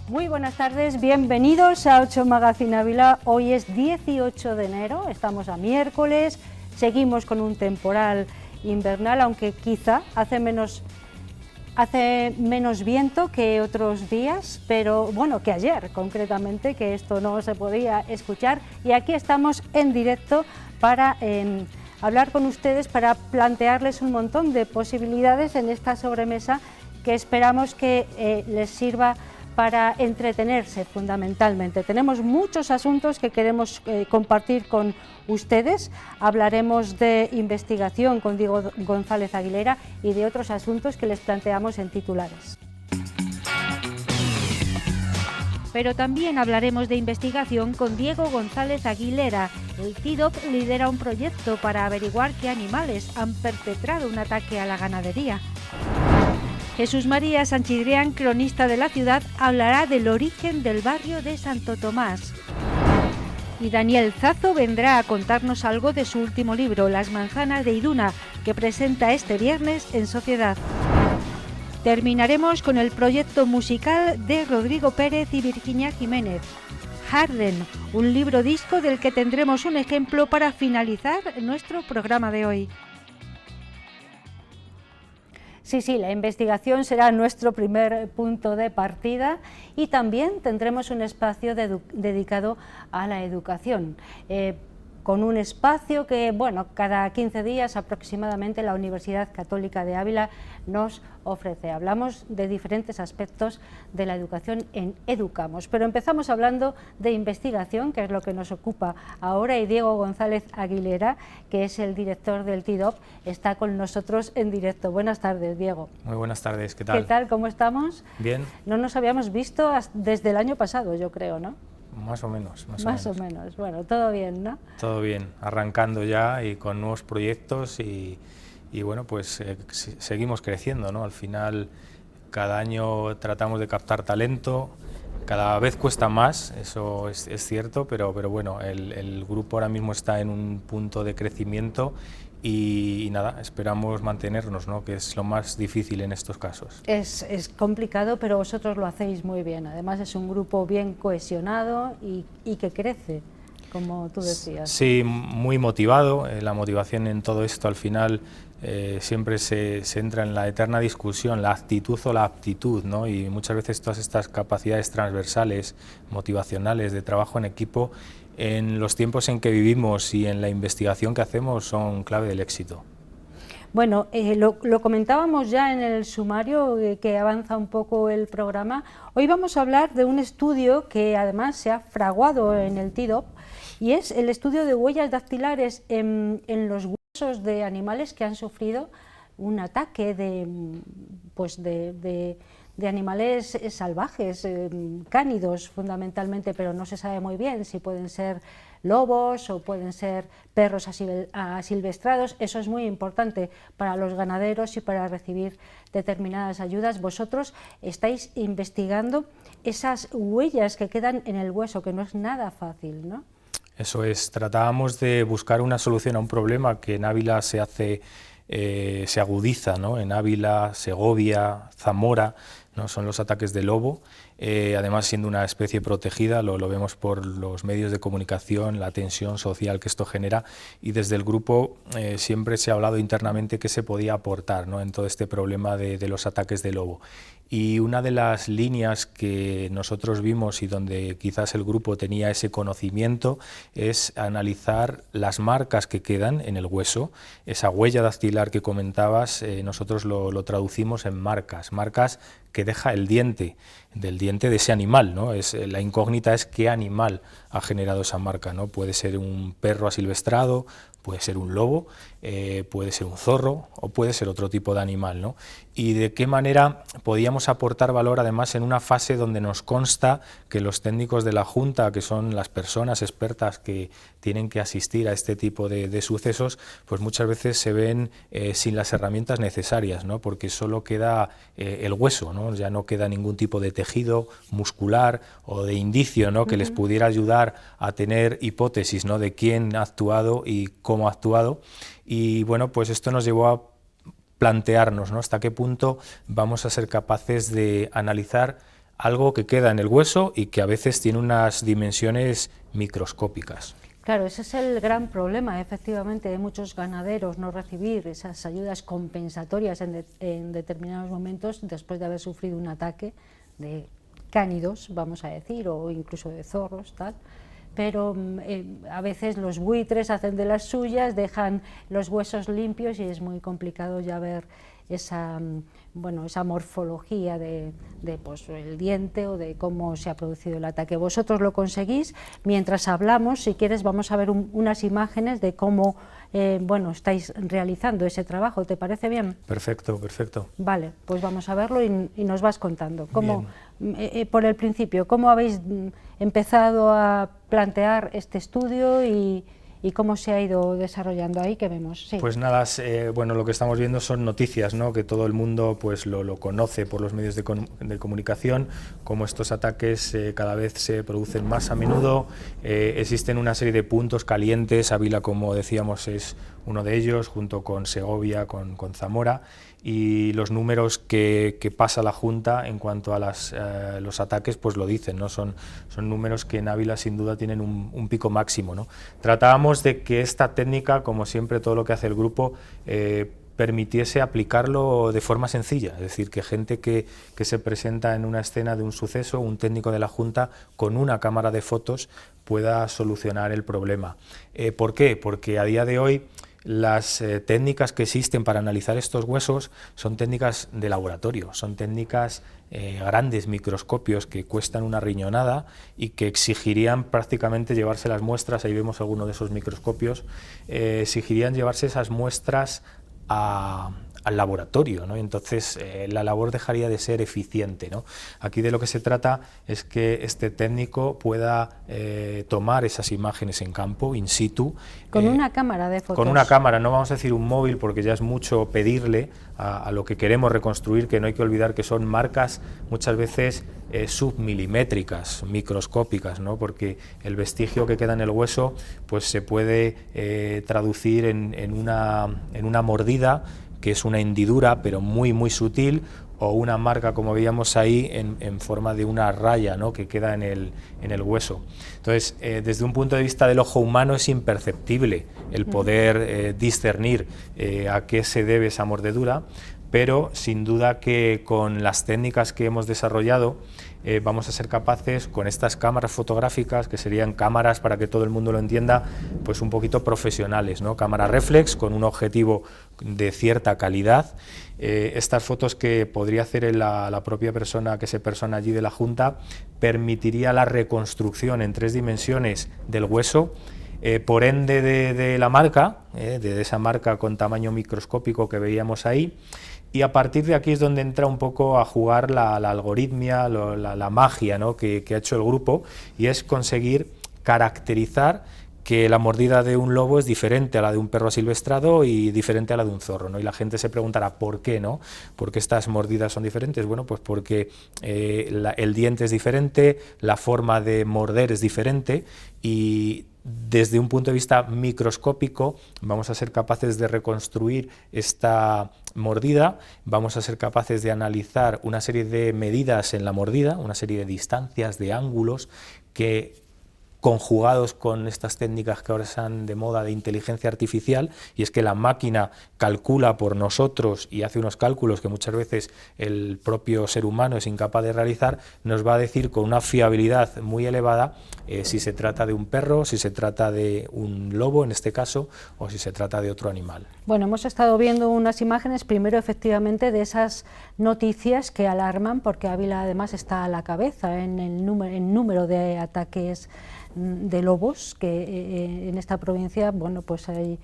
Muy buenas tardes, bienvenidos a 8 Magazine Ávila. Hoy es 18 de enero, estamos a miércoles, seguimos con un temporal invernal, aunque quizá hace menos viento que otros días, pero bueno, que ayer concretamente, que esto no se podía escuchar. Y aquí estamos en directo para hablar con ustedes, para plantearles un montón de posibilidades en esta sobremesa que esperamos que les sirva para entretenerse fundamentalmente. Tenemos muchos asuntos que queremos compartir con ustedes. Hablaremos de investigación con Diego González Aguilera y de otros asuntos que les planteamos en titulares. Pero también hablaremos de investigación con Diego González Aguilera. El TIDOP lidera un proyecto para averiguar qué animales han perpetrado un ataque a la ganadería. Jesús María Sanchidrián, cronista de la ciudad, hablará del origen del barrio de Santo Tomás. Y Daniel Zazo vendrá a contarnos algo de su último libro, Las manzanas de Iruna, que presenta este viernes en Sociedad. Terminaremos con el proyecto musical de Rodrigo Pérez y Virginia Jiménez, Harden, un libro disco del que tendremos un ejemplo para finalizar nuestro programa de hoy. Sí, la investigación será nuestro primer punto de partida y también tendremos un espacio dedicado a la educación, con un espacio que, bueno, cada 15 días aproximadamente la Universidad Católica de Ávila nos ofrece. Hablamos de diferentes aspectos de la educación en Educamos, pero empezamos hablando de investigación, que es lo que nos ocupa ahora, y Diego González Aguilera, que es el director del TIDOP, está con nosotros en directo. Buenas tardes, Diego. Muy buenas tardes, ¿qué tal? ¿Qué tal? ¿Cómo estamos? Bien. No nos habíamos visto desde el año pasado, yo creo, ¿no? Más o menos. Más o menos. Bueno, todo bien, ¿no? Todo bien, arrancando ya y con nuevos proyectos y bueno, pues seguimos creciendo, ¿no? Al final, cada año tratamos de captar talento, cada vez cuesta más, eso es cierto, pero bueno, el grupo ahora mismo está en un punto de crecimiento y nada, esperamos mantenernos, ¿no? Que es lo más difícil en estos casos. Es complicado, pero vosotros lo hacéis muy bien. Además es un grupo bien cohesionado y que crece, como tú decías. Sí, muy motivado. La motivación en todo esto al final siempre se entra en la eterna discusión, la actitud o la aptitud, ¿no? Y muchas veces todas estas capacidades transversales, motivacionales, de trabajo en equipo, en los tiempos en que vivimos y en la investigación que hacemos son clave del éxito. Bueno, lo comentábamos ya en el sumario que avanza un poco el programa. Hoy vamos a hablar de un estudio que además se ha fraguado en el TIDOP y es el estudio de huellas dactilares en los huesos de animales que han sufrido un ataque de animales salvajes, cánidos fundamentalmente, pero no se sabe muy bien si pueden ser lobos o pueden ser perros asilvestrados. Eso es muy importante para los ganaderos y para recibir determinadas ayudas. Vosotros estáis investigando esas huellas que quedan en el hueso, que no es nada fácil, ¿no? Eso es, tratábamos de buscar una solución a un problema que en Ávila se agudiza, ¿no? En Ávila, Segovia, Zamora, ¿no? Son los ataques de lobo, además siendo una especie protegida, lo vemos por los medios de comunicación, la tensión social que esto genera, y desde el grupo siempre se ha hablado internamente qué se podía aportar, ¿no? En todo este problema de los ataques de lobo. Y una de las líneas que nosotros vimos y donde quizás el grupo tenía ese conocimiento es analizar las marcas que quedan en el hueso. Esa huella dactilar que comentabas, nosotros lo traducimos en marcas que deja el diente, del diente de ese animal, ¿no? La incógnita es qué animal ha generado esa marca, ¿no? Puede ser un perro asilvestrado, puede ser un lobo, puede ser un zorro o puede ser otro tipo de animal, ¿no? Y de qué manera podíamos aportar valor además en una fase donde nos consta que los técnicos de la Junta, que son las personas expertas que tienen que asistir a este tipo de sucesos, pues muchas veces se ven sin las herramientas necesarias, ¿no? Porque solo queda el hueso, ¿no? Ya no queda ningún tipo de tejido muscular o de indicio, ¿no? Que les pudiera ayudar a tener hipótesis, ¿no? De quién ha actuado y cómo ha actuado. Y bueno, pues esto nos llevó a plantearnos, ¿no? Hasta qué punto vamos a ser capaces de analizar algo que queda en el hueso y que a veces tiene unas dimensiones microscópicas. Claro, ese es el gran problema, efectivamente, de muchos ganaderos, no recibir esas ayudas compensatorias en determinados momentos después de haber sufrido un ataque de cánidos, vamos a decir, o incluso de zorros, tal. Pero a veces los buitres hacen de las suyas, dejan los huesos limpios y es muy complicado ya ver esa, esa morfología de pues, el diente o de cómo se ha producido el ataque. Vosotros lo conseguís. Mientras hablamos, si quieres, vamos a ver unas imágenes de cómo estáis realizando ese trabajo. ¿Te parece bien? Perfecto, perfecto. Vale, pues vamos a verlo y nos vas contando. ¿Cómo, por el principio, cómo habéis empezado a plantear este estudio y cómo se ha ido desarrollando ahí, que vemos? Sí. Pues nada, lo que estamos viendo son noticias, ¿no? Que todo el mundo pues lo conoce por los medios de comunicación, como estos ataques cada vez se producen más a menudo. Existen una serie de puntos calientes, Ávila, como decíamos, es uno de ellos, junto con Segovia, con Zamora, y los números que pasa la Junta en cuanto a los ataques pues lo dicen, ¿no? Son números que en Ávila sin duda tienen un pico máximo, ¿no? Tratábamos de que esta técnica, como siempre todo lo que hace el grupo, permitiese aplicarlo de forma sencilla, es decir, que gente que se presenta en una escena de un suceso, un técnico de la Junta con una cámara de fotos pueda solucionar el problema. ¿Por qué? Porque a día de hoy las técnicas que existen para analizar estos huesos son técnicas de laboratorio, son técnicas grandes microscopios que cuestan una riñonada y que exigirían prácticamente llevarse las muestras, ahí vemos alguno de esos microscopios, exigirían llevarse esas muestras al laboratorio, ¿no? Entonces la labor dejaría de ser eficiente, ¿no? Aquí de lo que se trata es que este técnico pueda tomar esas imágenes en campo, in situ. Con una cámara de fotos. Con una cámara, no vamos a decir un móvil porque ya es mucho pedirle a lo que queremos reconstruir, que no hay que olvidar que son marcas muchas veces submilimétricas, microscópicas, ¿no? Porque el vestigio que queda en el hueso pues se puede traducir en una mordida, que es una hendidura pero muy sutil, o una marca, como veíamos ahí, en forma de una raya, ¿no? Que queda en el hueso. Entonces, desde un punto de vista del ojo humano es imperceptible el poder discernir a qué se debe esa mordedura, pero sin duda que con las técnicas que hemos desarrollado vamos a ser capaces, con estas cámaras fotográficas, que serían cámaras, para que todo el mundo lo entienda, pues un poquito profesionales, ¿no? Cámara reflex con un objetivo de cierta calidad. Estas fotos que podría hacer la propia persona que se persona allí de la Junta permitiría la reconstrucción en 3 dimensiones del hueso, por ende de la marca, de esa marca con tamaño microscópico que veíamos ahí. Y a partir de aquí es donde entra un poco a jugar la algoritmia, la magia, ¿no? que ha hecho el grupo, y es conseguir caracterizar que la mordida de un lobo es diferente a la de un perro asilvestrado y diferente a la de un zorro, ¿no? Y la gente se preguntará ¿por qué, no? ¿Por qué estas mordidas son diferentes? Bueno, pues porque el diente es diferente, la forma de morder es diferente, y desde un punto de vista microscópico vamos a ser capaces de reconstruir esta mordida, vamos a ser capaces de analizar una serie de medidas en la mordida, una serie de distancias, de ángulos, que conjugados con estas técnicas que ahora están de moda de inteligencia artificial, y es que la máquina calcula por nosotros y hace unos cálculos que muchas veces el propio ser humano es incapaz de realizar, nos va a decir con una fiabilidad muy elevada si se trata de un perro, si se trata de un lobo en este caso, o si se trata de otro animal. Bueno, hemos estado viendo unas imágenes, primero efectivamente de esas noticias que alarman, porque Ávila además está a la cabeza en el número de ataques de lobos, que en esta provincia, bueno, pues ahí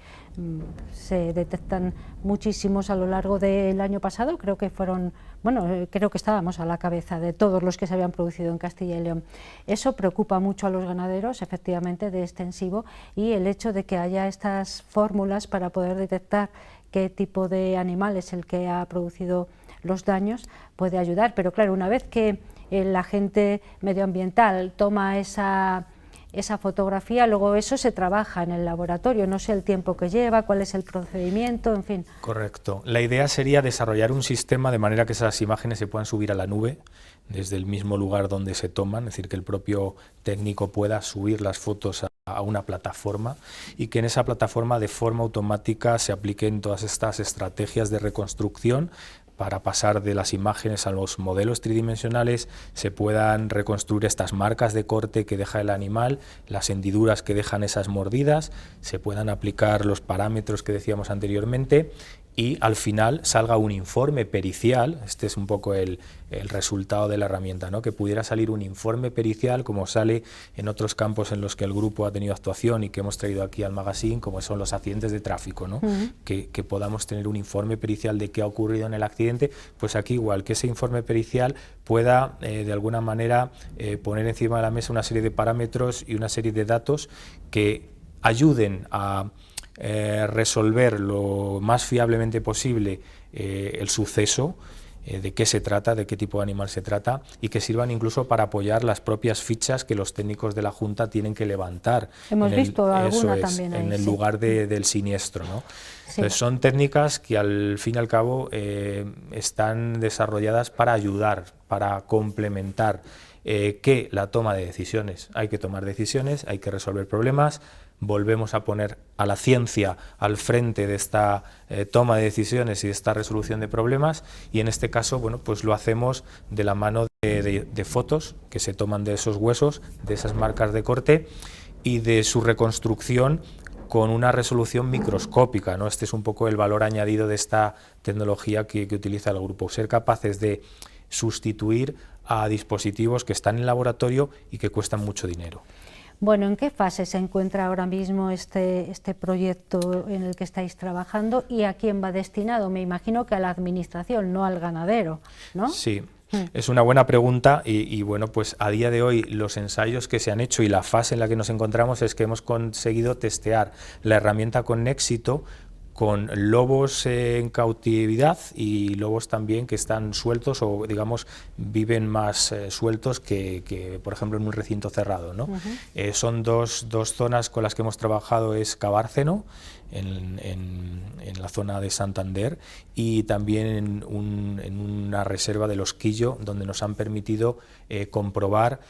se detectan muchísimos a lo largo del año pasado. Creo que fueron, bueno, creo que estábamos a la cabeza de todos los que se habían producido en Castilla y León. Eso preocupa mucho a los ganaderos, efectivamente, de extensivo, y el hecho de que haya estas fórmulas para poder detectar qué tipo de animal es el que ha producido los daños puede ayudar. Pero claro, una vez que el agente medioambiental toma esa esa fotografía, luego eso se trabaja en el laboratorio, no sé el tiempo que lleva, cuál es el procedimiento, en fin. Correcto. La idea sería desarrollar un sistema de manera que esas imágenes se puedan subir a la nube desde el mismo lugar donde se toman, es decir, que el propio técnico pueda subir las fotos a una plataforma y que en esa plataforma de forma automática se apliquen todas estas estrategias de reconstrucción para pasar de las imágenes a los modelos tridimensionales, se puedan reconstruir estas marcas de corte que deja el animal, las hendiduras que dejan esas mordidas, se puedan aplicar los parámetros que decíamos anteriormente y al final salga un informe pericial. Este es un poco el resultado de la herramienta, ¿no? Que pudiera salir un informe pericial como sale en otros campos en los que el grupo ha tenido actuación y que hemos traído aquí al magazine, como son los accidentes de tráfico, ¿no? Que podamos tener un informe pericial de qué ha ocurrido en el accidente, pues aquí igual, que ese informe pericial pueda de alguna manera poner encima de la mesa una serie de parámetros y una serie de datos que ayuden a resolver lo más fiablemente posible el suceso, de qué se trata, de qué tipo de animal se trata, y que sirvan incluso para apoyar las propias fichas que los técnicos de la Junta tienen que levantar. Hemos visto alguna también ahí, en el lugar del siniestro, ¿no? Sí. Entonces, son técnicas que al fin y al cabo están desarrolladas para ayudar, para complementar que la toma de decisiones. Hay que tomar decisiones, hay que resolver problemas. Volvemos a poner a la ciencia al frente de esta toma de decisiones y de esta resolución de problemas, y en este caso, bueno, pues lo hacemos de la mano de fotos que se toman de esos huesos, de esas marcas de corte y de su reconstrucción con una resolución microscópica, ¿no? Este es un poco el valor añadido de esta tecnología que utiliza el grupo, ser capaces de sustituir a dispositivos que están en laboratorio y que cuestan mucho dinero. Bueno, ¿en qué fase se encuentra ahora mismo este proyecto en el que estáis trabajando y a quién va destinado? Me imagino que a la administración, no al ganadero, ¿no? Sí, es una buena pregunta y bueno, pues a día de hoy los ensayos que se han hecho y la fase en la que nos encontramos es que hemos conseguido testear la herramienta con éxito con lobos en cautividad y lobos también que están sueltos o, digamos, viven más sueltos que, por ejemplo, en un recinto cerrado, ¿no? Son dos zonas con las que hemos trabajado, es Cabárceno, en la zona de Santander, y también en una reserva de Los Quillo, donde nos han permitido comprobar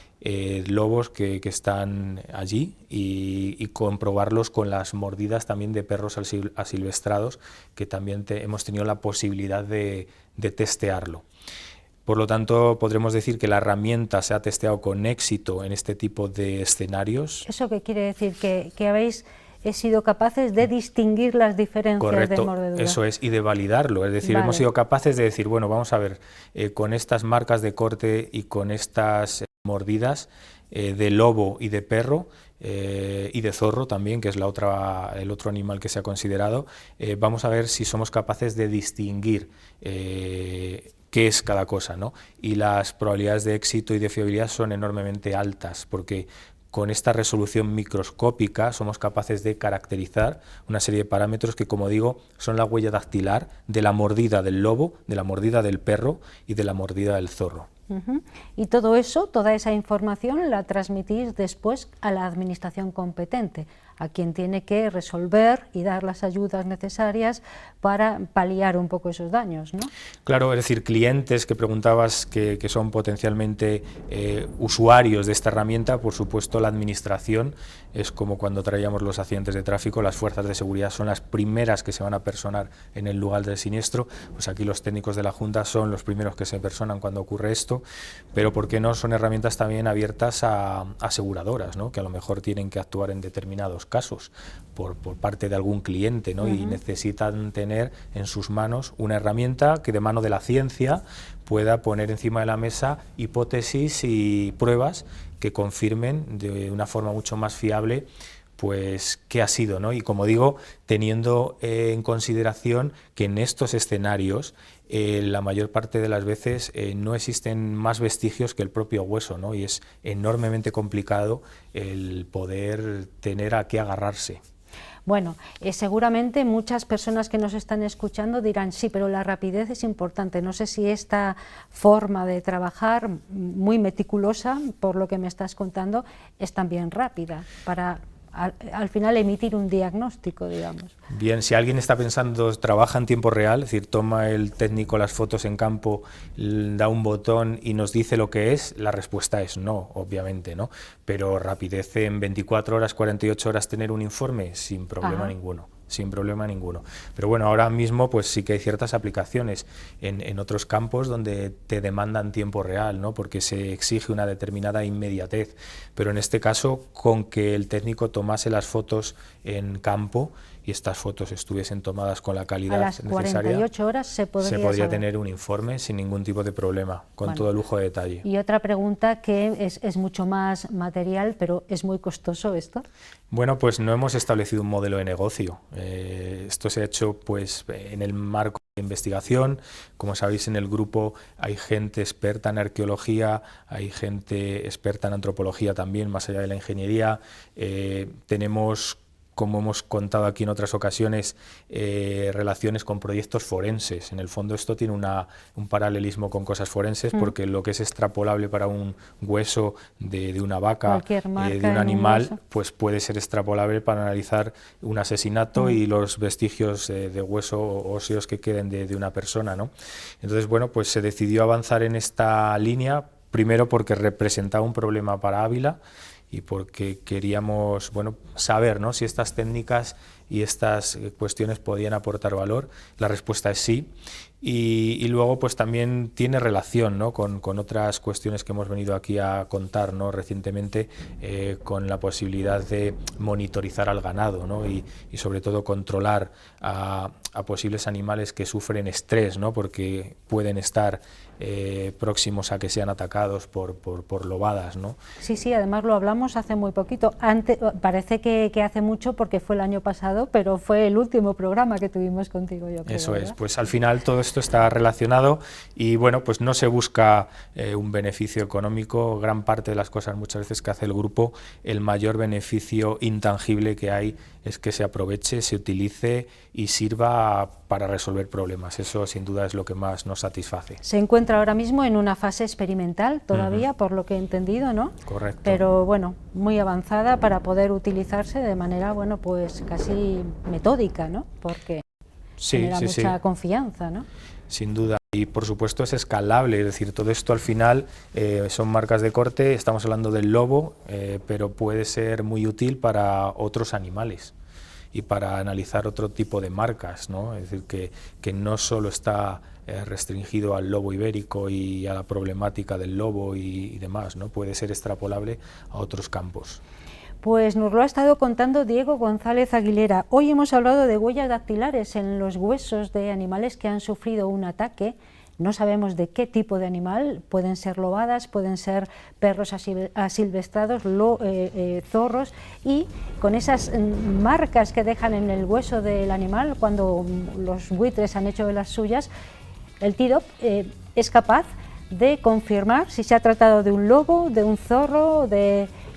lobos que están allí y comprobarlos con las mordidas también de perros asilvestrados, que también hemos tenido la posibilidad de testearlo. Por lo tanto, podremos decir que la herramienta se ha testeado con éxito en este tipo de escenarios. ¿Eso qué quiere decir? ¿Que habéis sido capaces de distinguir las diferencias? Correcto, de mordedura? eso es, y de validarlo. Es decir, hemos sido capaces de decir, bueno, vamos a ver, con estas marcas de corte y con estas mordidas de lobo y de perro y de zorro también, que es el otro animal que se ha considerado, vamos a ver si somos capaces de distinguir qué es cada cosa, ¿no? Y las probabilidades de éxito y de fiabilidad son enormemente altas, porque con esta resolución microscópica somos capaces de caracterizar una serie de parámetros que, como digo, son la huella dactilar de la mordida del lobo, de la mordida del perro y de la mordida del zorro. Y todo eso, toda esa información la transmitís después a la administración competente, a quien tiene que resolver y dar las ayudas necesarias para paliar un poco esos daños, ¿no? Claro, es decir, clientes que preguntabas que son potencialmente usuarios de esta herramienta, por supuesto la administración es como cuando traíamos los accidentes de tráfico, las fuerzas de seguridad son las primeras que se van a personar en el lugar del siniestro, pues aquí los técnicos de la Junta son los primeros que se personan cuando ocurre esto, pero ¿por qué no? Son herramientas también abiertas a aseguradoras, ¿no? Que a lo mejor tienen que actuar en determinados casos por parte de algún cliente, ¿no? Y necesitan tener en sus manos una herramienta que de mano de la ciencia pueda poner encima de la mesa hipótesis y pruebas que confirmen de una forma mucho más fiable pues qué ha sido, ¿no? Y como digo, teniendo en consideración que en estos escenarios la mayor parte de las veces no existen más vestigios que el propio hueso, ¿no? Y es enormemente complicado el poder tener a qué agarrarse. Bueno, seguramente muchas personas que nos están escuchando dirán, sí, pero la rapidez es importante. No sé si esta forma de trabajar, muy meticulosa, por lo que me estás contando, es también rápida para al final emitir un diagnóstico, digamos. Bien, si alguien está pensando, trabaja en tiempo real, es decir, toma el técnico las fotos en campo, da un botón y nos dice lo que es, la respuesta es no, obviamente, ¿no? Pero rapidez en 24 horas, 48 horas tener un informe, sin problema ninguno. Sin problema ninguno. Pero bueno, ahora mismo pues sí que hay ciertas aplicaciones en otros campos donde te demandan tiempo real, ¿no? Porque se exige una determinada inmediatez. Pero en este caso, con que el técnico tomase las fotos en campo y estas fotos estuviesen tomadas con la calidad necesaria, a las 48 horas se podría tener un informe sin ningún tipo de problema, con todo lujo de detalle. Y otra pregunta que es mucho más material, pero ¿es muy costoso esto? Bueno, pues no hemos establecido un modelo de negocio. Esto se ha hecho pues en el marco de investigación. Como sabéis, en el grupo hay gente experta en arqueología, hay gente experta en antropología también, más allá de la ingeniería. Tenemos, como hemos contado aquí en otras ocasiones, relaciones con proyectos forenses. En el fondo esto tiene un paralelismo con cosas forenses, porque lo que es extrapolable para un hueso de una vaca, de un animal, pues puede ser extrapolable para analizar un asesinato y los vestigios de hueso o óseos que queden de una persona, ¿no? Entonces, bueno, pues se decidió avanzar en esta línea, primero porque representaba un problema para Ávila, y porque queríamos, bueno, saber, ¿no?, si estas técnicas y estas cuestiones podían aportar valor. La respuesta es sí. Y luego pues también tiene relación, ¿no?, con otras cuestiones que hemos venido aquí a contar, ¿no?, recientemente, con la posibilidad de monitorizar al ganado, ¿no?, y sobre todo controlar a posibles animales que sufren estrés, ¿no?, porque pueden estar próximos a que sean atacados por lobadas, ¿no? Sí, sí, además lo hablamos hace muy poquito. Parece que hace mucho porque fue el año pasado, pero fue el último programa que tuvimos contigo, yo creo. Eso ¿verdad? es, pues al final todo esto está relacionado y bueno, pues no se busca un beneficio económico. Gran parte de las cosas muchas veces que hace el grupo, el mayor beneficio intangible que hay es que se aproveche, se utilice y sirva para resolver problemas. Eso sin duda es lo que más nos satisface. Se encuentra ahora mismo en una fase experimental todavía, por lo que he entendido, ¿no? Correcto. Pero bueno, muy avanzada para poder utilizarse de manera, bueno, pues casi metódica, ¿no? Porque genera mucha confianza, ¿no? Sin duda. Y por supuesto es escalable, es decir, todo esto al final son marcas de corte, estamos hablando del lobo, pero puede ser muy útil para otros animales y para analizar otro tipo de marcas, ¿no? Es decir, que no solo está restringido al lobo ibérico y a la problemática del lobo y demás, ¿no? Puede ser extrapolable a otros campos. Pues nos lo ha estado contando Diego González Aguilera. Hoy hemos hablado de huellas dactilares en los huesos de animales que han sufrido un ataque. No sabemos de qué tipo de animal, pueden ser lobadas, pueden ser perros asilvestrados, zorros, y con esas marcas que dejan en el hueso del animal cuando los buitres han hecho de las suyas, el TIDOP es capaz de confirmar si se ha tratado de un lobo, de un zorro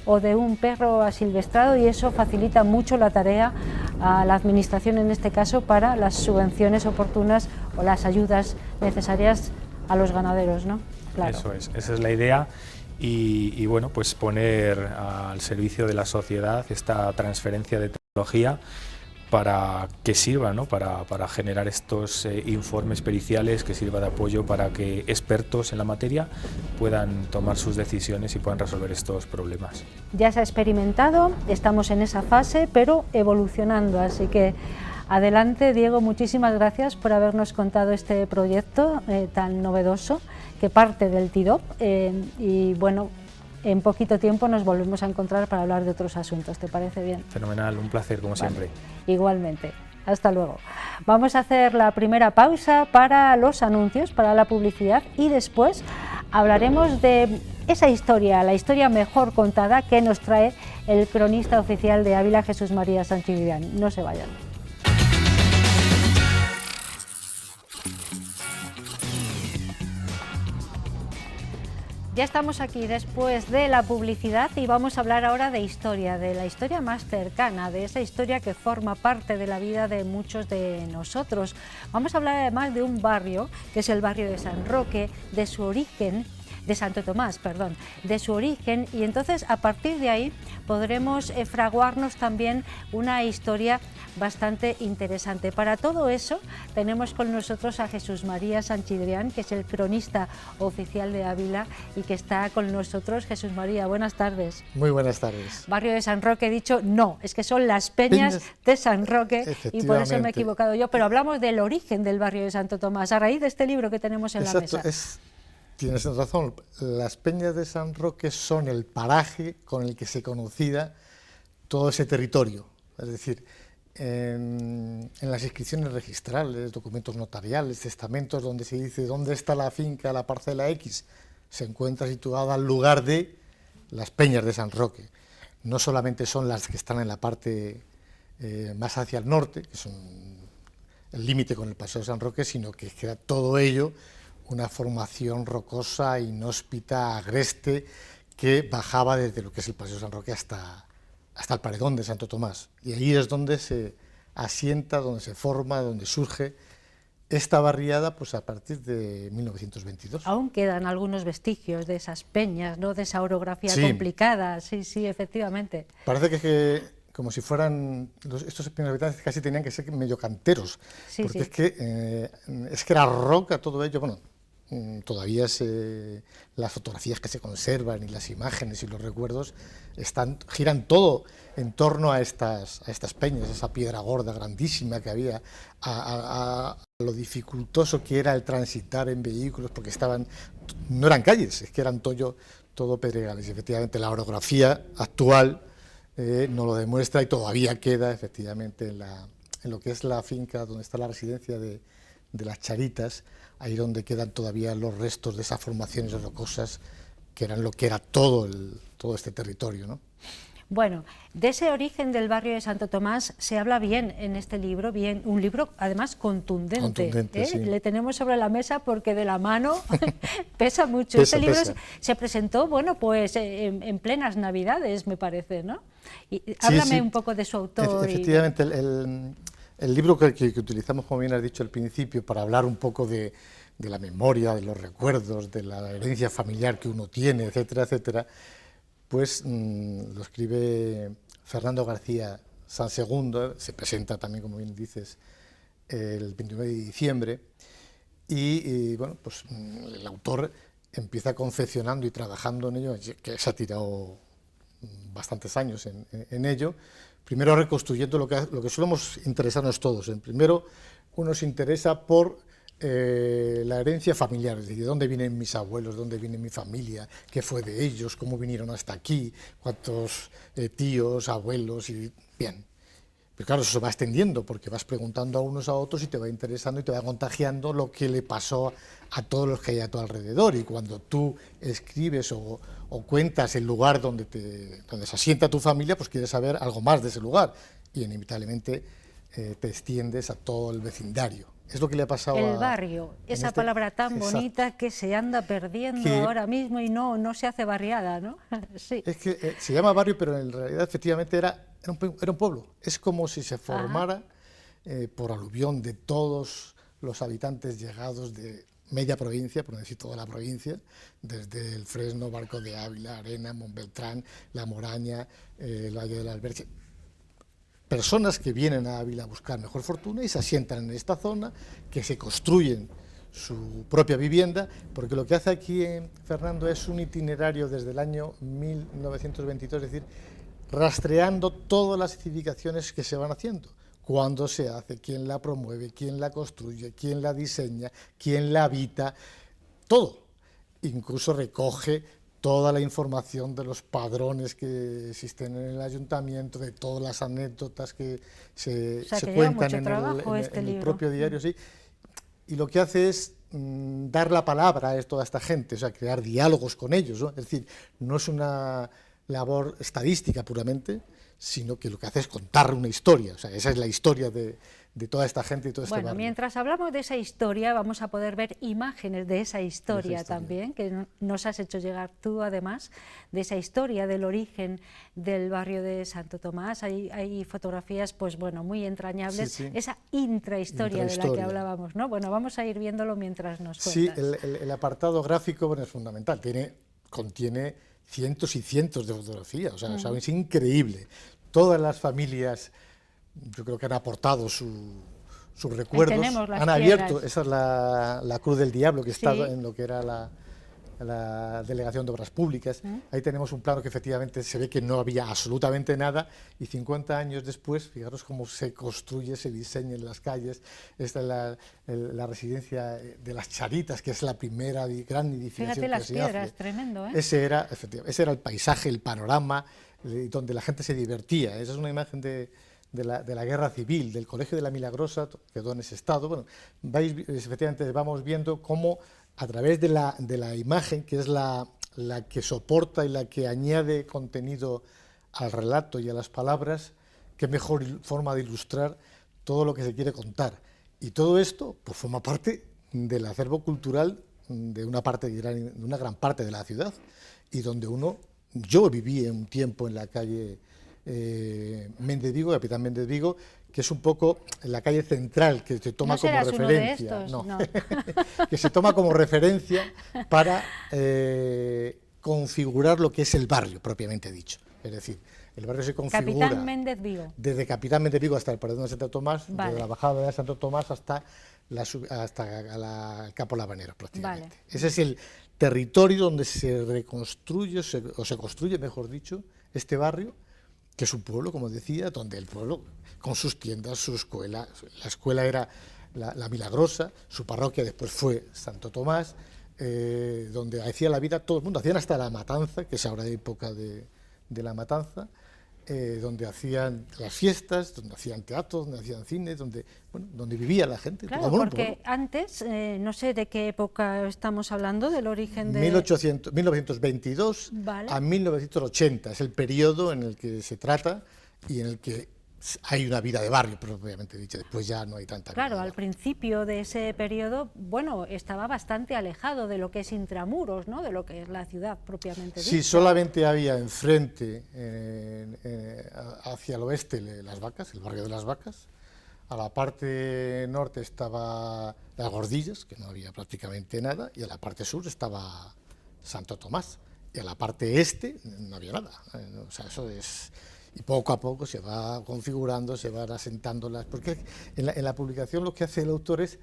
o de un perro asilvestrado, y eso facilita mucho la tarea a la administración, en este caso, para las subvenciones oportunas o las ayudas necesarias a los ganaderos, ¿no? Claro. Eso es, esa es la idea, y bueno, pues poner al servicio de la sociedad esta transferencia de tecnología para que sirva, ¿no?, para generar estos informes periciales, que sirva de apoyo para que expertos en la materia puedan tomar sus decisiones y puedan resolver estos problemas. Ya se ha experimentado, estamos en esa fase, pero evolucionando, así que adelante, Diego, muchísimas gracias por habernos contado este proyecto tan novedoso que parte del TIDOP, y bueno, en poquito tiempo nos volvemos a encontrar para hablar de otros asuntos. ¿Te parece bien? Fenomenal, un placer como siempre. Igualmente. Hasta luego. Vamos a hacer la primera pausa para los anuncios, para la publicidad, y después hablaremos de esa historia, la historia mejor contada que nos trae el cronista oficial de Ávila, Jesús María Sánchez Vivian. No se vayan. Ya estamos aquí después de la publicidad y vamos a hablar ahora de historia, de la historia más cercana, de esa historia que forma parte de la vida de muchos de nosotros. Vamos a hablar además de un barrio, que es el barrio de San Roque, de su origen, de Santo Tomás, perdón, de su origen, y entonces a partir de ahí podremos fraguarnos también una historia bastante interesante. Para todo eso tenemos con nosotros a Jesús María Sanchidrián, que es el cronista oficial de Ávila y que está con nosotros. Jesús María, buenas tardes. Muy buenas tardes. Barrio de San Roque, he dicho no, es que son las Peñas de San Roque y por eso me he equivocado yo, pero hablamos del origen del barrio de Santo Tomás, a raíz de este libro que tenemos en la mesa. Tienes razón, las Peñas de San Roque son el paraje con el que se conocía todo ese territorio, es decir, en las inscripciones registrales, documentos notariales, testamentos, donde se dice dónde está la finca, la parcela X, se encuentra situada al lugar de las Peñas de San Roque. No solamente son las que están en la parte más hacia el norte, que son el límite con el Paseo de San Roque, sino que queda todo ello una formación rocosa, inhóspita, agreste, que bajaba desde lo que es el Paseo de San Roque hasta el Paredón de Santo Tomás. Y ahí es donde se asienta, donde se forma, donde surge esta barriada, pues a partir de 1922. Aún quedan algunos vestigios de esas peñas, ¿no?, de esa orografía complicada, sí, efectivamente. Parece que como si fueran, estos primeros habitantes casi tenían que ser medio canteros, porque es que era roca todo ello. Bueno, todavía las fotografías que se conservan y las imágenes y los recuerdos giran todo en torno a estas peñas, esa piedra gorda grandísima que había, a lo dificultoso que era el transitar en vehículos, porque no eran calles, es que eran todo pedregales. Y efectivamente la orografía actual nos lo demuestra, y todavía queda efectivamente en lo que es la finca donde está la residencia de las Charitas, ahí donde quedan todavía los restos de esas formaciones rocosas que eran lo que era todo este territorio, ¿no? Bueno, de ese origen del barrio de Santo Tomás se habla bien en este libro, un libro además contundente, sí. Le tenemos sobre la mesa porque de la mano pesa mucho. Este libro se presentó, bueno, pues en plenas Navidades, me parece, ¿no? Y háblame un poco de su autor. Efectivamente, el libro que utilizamos, como bien has dicho al principio, para hablar un poco de la memoria, de los recuerdos, de la herencia familiar que uno tiene, etcétera, etcétera, pues lo escribe Fernando García Sansegundo, se presenta también, como bien dices, el 29 de diciembre, y bueno, pues el autor empieza confeccionando y trabajando en ello, que se ha tirado bastantes años en ello, primero reconstruyendo lo que solemos interesarnos todos. Primero, uno se interesa por la herencia familiar, es decir, dónde vienen mis abuelos, dónde viene mi familia, qué fue de ellos, cómo vinieron hasta aquí, cuántos tíos, abuelos, y bien. Pero claro, eso se va extendiendo, porque vas preguntando a unos a otros y te va interesando y te va contagiando lo que le pasó a todos los que hay a tu alrededor. Y cuando tú escribes o cuentas el lugar donde se asienta tu familia, pues quieres saber algo más de ese lugar. Y inevitablemente te extiendes a todo el vecindario. Es lo que le ha pasado el barrio, esa palabra tan bonita que se anda perdiendo ahora mismo y no se hace barriada, ¿no? Sí. Es que se llama barrio, pero en realidad efectivamente era un pueblo. Es como si se formara por aluvión de todos los habitantes llegados de media provincia, por no decir toda la provincia, desde el Fresno, Barco de Ávila, Arena, Montbeltrán, La Moraña, el Valle del Alberche. Personas que vienen a Ávila a buscar mejor fortuna y se asientan en esta zona, que se construyen su propia vivienda, porque lo que hace aquí Fernando es un itinerario desde el año 1922, es decir, rastreando todas las edificaciones que se van haciendo, cuándo se hace, quién la promueve, quién la construye, quién la diseña, quién la habita, todo. Incluso recoge toda la información de los padrones que existen en el ayuntamiento, de todas las anécdotas que se cuentan en el propio diario, sí. Y lo que hace es dar la palabra a toda esta gente, o sea, crear diálogos con ellos, ¿no? Es decir, no es una labor estadística puramente, sino que lo que hace es contar una historia. O sea, esa es la historia de toda esta gente y todo este Bueno, barrio. mientras hablamos de esa historia, vamos a poder ver imágenes de esa historia también, que nos has hecho llegar tú, además, de esa historia, del origen del barrio de Santo Tomás. Hay fotografías, pues bueno, muy entrañables, Sí, sí. Esa intrahistoria de la que hablábamos, ¿no? Bueno, vamos a ir viéndolo mientras nos cuentas. Sí, el apartado gráfico, bueno, es fundamental, contiene cientos y cientos de fotografías, o sea, es increíble. Todas las familias, yo creo que han aportado sus recuerdos, han abierto, esa es la Cruz del Diablo que estaba en lo que era la Delegación de Obras Públicas. Ahí tenemos un plano que efectivamente se ve que no había absolutamente nada, y 50 años después, fijaros cómo se construye, se diseña en las calles. Esta es la residencia de las Charitas, que es la primera gran edificación. Fíjate las piedras, tremendo, ¿eh? Ese era el paisaje, el panorama, donde la gente se divertía. Esa es una imagen de la guerra civil, del Colegio de la Milagrosa, quedó en ese estado. Bueno, efectivamente vamos viendo cómo a través de la imagen, que es la que soporta y la que añade contenido al relato y a las palabras, qué mejor forma de ilustrar todo lo que se quiere contar. Y todo esto pues forma parte del acervo cultural de una gran parte de la ciudad, y donde yo viví un tiempo en la calle Méndez Vigo, Capitán Méndez Vigo, que es un poco la calle central, que se toma como referencia. Uno de estos, no. Que se toma como referencia para configurar lo que es el barrio propiamente dicho. Es decir, el barrio se configura Capitán Méndez Vigo. Desde Capitán Méndez Vigo hasta el Paredón de Santo Tomás, Vale. desde la bajada de Santo Tomás hasta el Capo Lavanero, prácticamente. Vale. Ese es el territorio donde se reconstruye, o se construye, mejor dicho, este barrio, que es un pueblo, como decía, donde el pueblo, con sus tiendas, su escuela, la escuela era la Milagrosa, su parroquia después fue Santo Tomás, donde hacía la vida todo el mundo, hacían hasta la matanza, que es ahora época de la matanza, donde hacían las fiestas, donde hacían teatros, donde hacían cine, donde vivía la gente. Claro, todo el mundo, porque antes, no sé de qué época estamos hablando, del origen de... 1922 Vale. a 1980, es el periodo en el que se trata y en el que hay una vida de barrio, propiamente dicha. Después ya no hay tanta vida. Claro, al principio de ese periodo, bueno, estaba bastante alejado de lo que es intramuros, ¿no? De lo que es la ciudad propiamente dicha. Sí, solamente había enfrente, hacia el oeste, Las Vacas, el barrio de Las Vacas. A la parte norte estaba Las Gordillas, que no había prácticamente nada, y a la parte sur estaba Santo Tomás. Y a la parte este no había nada. O sea, eso es... Y poco a poco se va configurando, se van asentando las... Porque en la publicación lo que hace el autor es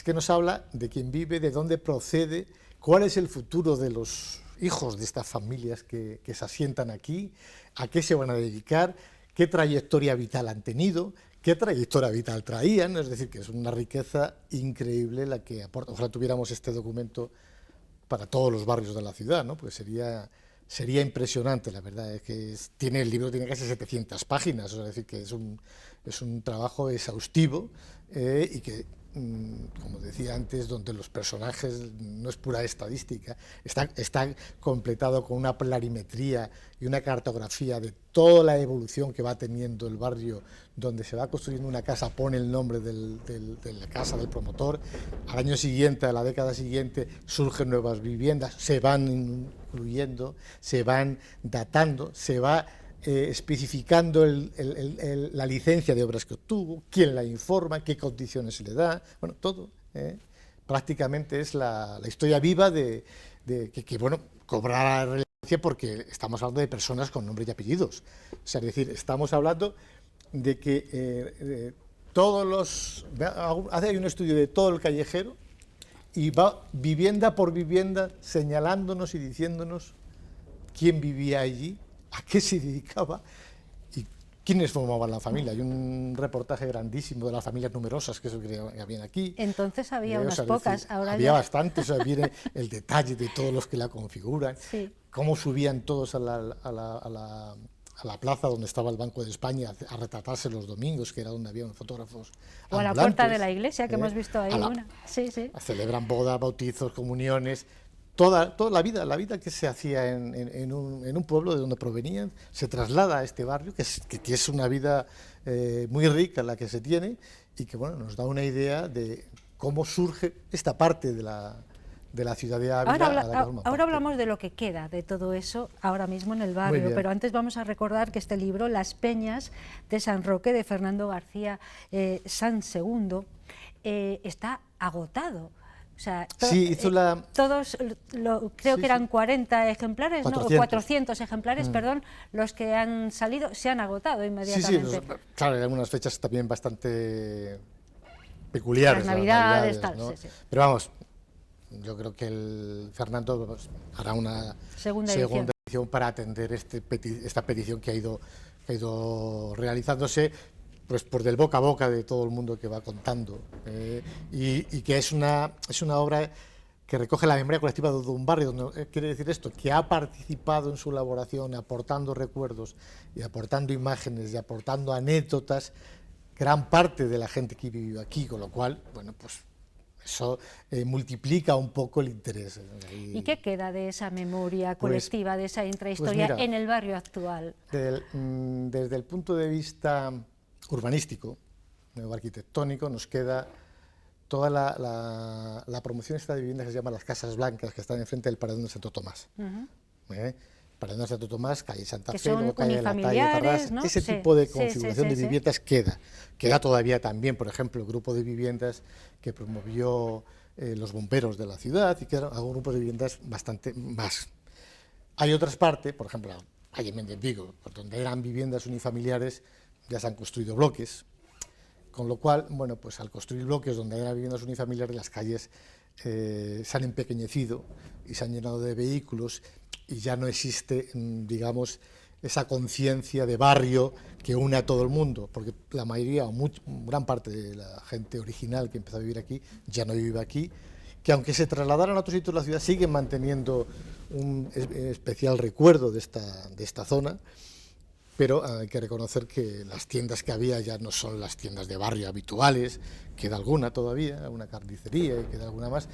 que nos habla de quién vive, de dónde procede, cuál es el futuro de los hijos de estas familias que se asientan aquí, a qué se van a dedicar, qué trayectoria vital han tenido, qué trayectoria vital traían. Es decir, que es una riqueza increíble la que aporta. Ojalá tuviéramos este documento para todos los barrios de la ciudad, ¿no? Pues sería impresionante, la verdad. Es que el libro tiene casi 700 páginas, es decir, que es un trabajo exhaustivo, y que, como decía antes, donde los personajes no es pura estadística, está completado con una planimetría y una cartografía de toda la evolución que va teniendo el barrio. Donde se va construyendo una casa, pone el nombre de la casa del promotor. Al año siguiente, a la década siguiente, surgen nuevas viviendas, se van incluyendo, se van datando, se va especificando la licencia de obras que obtuvo, quién la informa, qué condiciones se le da, bueno, todo. Prácticamente es la historia viva de que cobrará relevancia, porque estamos hablando de personas con nombres y apellidos. O sea, es decir, estamos hablando de que hay un estudio de todo el callejero y va vivienda por vivienda señalándonos y diciéndonos quién vivía allí, a qué se dedicaba y quiénes formaban la familia. Hay un reportaje grandísimo de las familias numerosas que habían aquí. Entonces había unas pocas, ahora había ya... bastantes, o sea, viene el detalle de todos los que la configuran, Sí. cómo subían todos a la plaza donde estaba el Banco de España a retratarse los domingos, que era donde había fotógrafos O a la puerta de la iglesia, que hemos visto ahí una. Sí, sí. Celebran bodas, bautizos, comuniones, toda la vida que se hacía en un pueblo de donde provenían, se traslada a este barrio, que es una vida muy rica la que se tiene, y que bueno, nos da una idea de cómo surge esta parte de la ciudad de Ávila. Ahora hablamos de lo que queda de todo eso ahora mismo en el barrio, pero antes vamos a recordar que este libro, Las Peñas de San Roque, de Fernando García Sansegundo, está agotado. O sea, todos, creo que eran 40 ejemplares, 400. ¿no? 400 ejemplares, perdón, los que han salido, se han agotado inmediatamente. Sí, claro, hay algunas fechas también bastante peculiares. Las Navidades, tal, ¿no? Sí. Pero vamos, yo creo que el Fernando pues, hará una segunda edición para atender esta petición que ha ido realizándose, pues por del boca a boca de todo el mundo que va contando, y que es una obra que recoge la memoria colectiva de un barrio, donde quiere decir esto, que ha participado en su elaboración, aportando recuerdos y aportando imágenes y aportando anécdotas, gran parte de la gente que vive aquí, con lo cual, bueno, pues eso multiplica un poco el interés. ¿Y qué queda de esa memoria colectiva, de esa intrahistoria en el barrio actual? Desde el punto de vista urbanístico, arquitectónico, nos queda toda la promoción esta de viviendas que se llama las Casas Blancas, que están enfrente del Paredón de Santo Tomás. Paredón de Santo Tomás, calle Santa Fe, luego calle La Talla, Tarrás, ¿no? Ese tipo de configuración de viviendas queda todavía también, por ejemplo, el grupo de viviendas que promovió los bomberos de la ciudad, y que eran algunos grupos de viviendas bastante más. Hay otras partes, por ejemplo, calle Méndez Vigo, por donde eran viviendas unifamiliares, ya se han construido bloques, con lo cual, bueno, pues al construir bloques donde eran viviendas unifamiliares, las calles se han empequeñecido y se han llenado de vehículos, y ya no existe, digamos, esa conciencia de barrio que une a todo el mundo, porque la mayoría o gran parte de la gente original que empezó a vivir aquí ya no vive aquí, que aunque se trasladaran a otros sitios de la ciudad siguen manteniendo un especial recuerdo de esta zona. Pero hay que reconocer que las tiendas que había ya no son las tiendas de barrio habituales, queda alguna todavía, una carnicería y queda alguna más,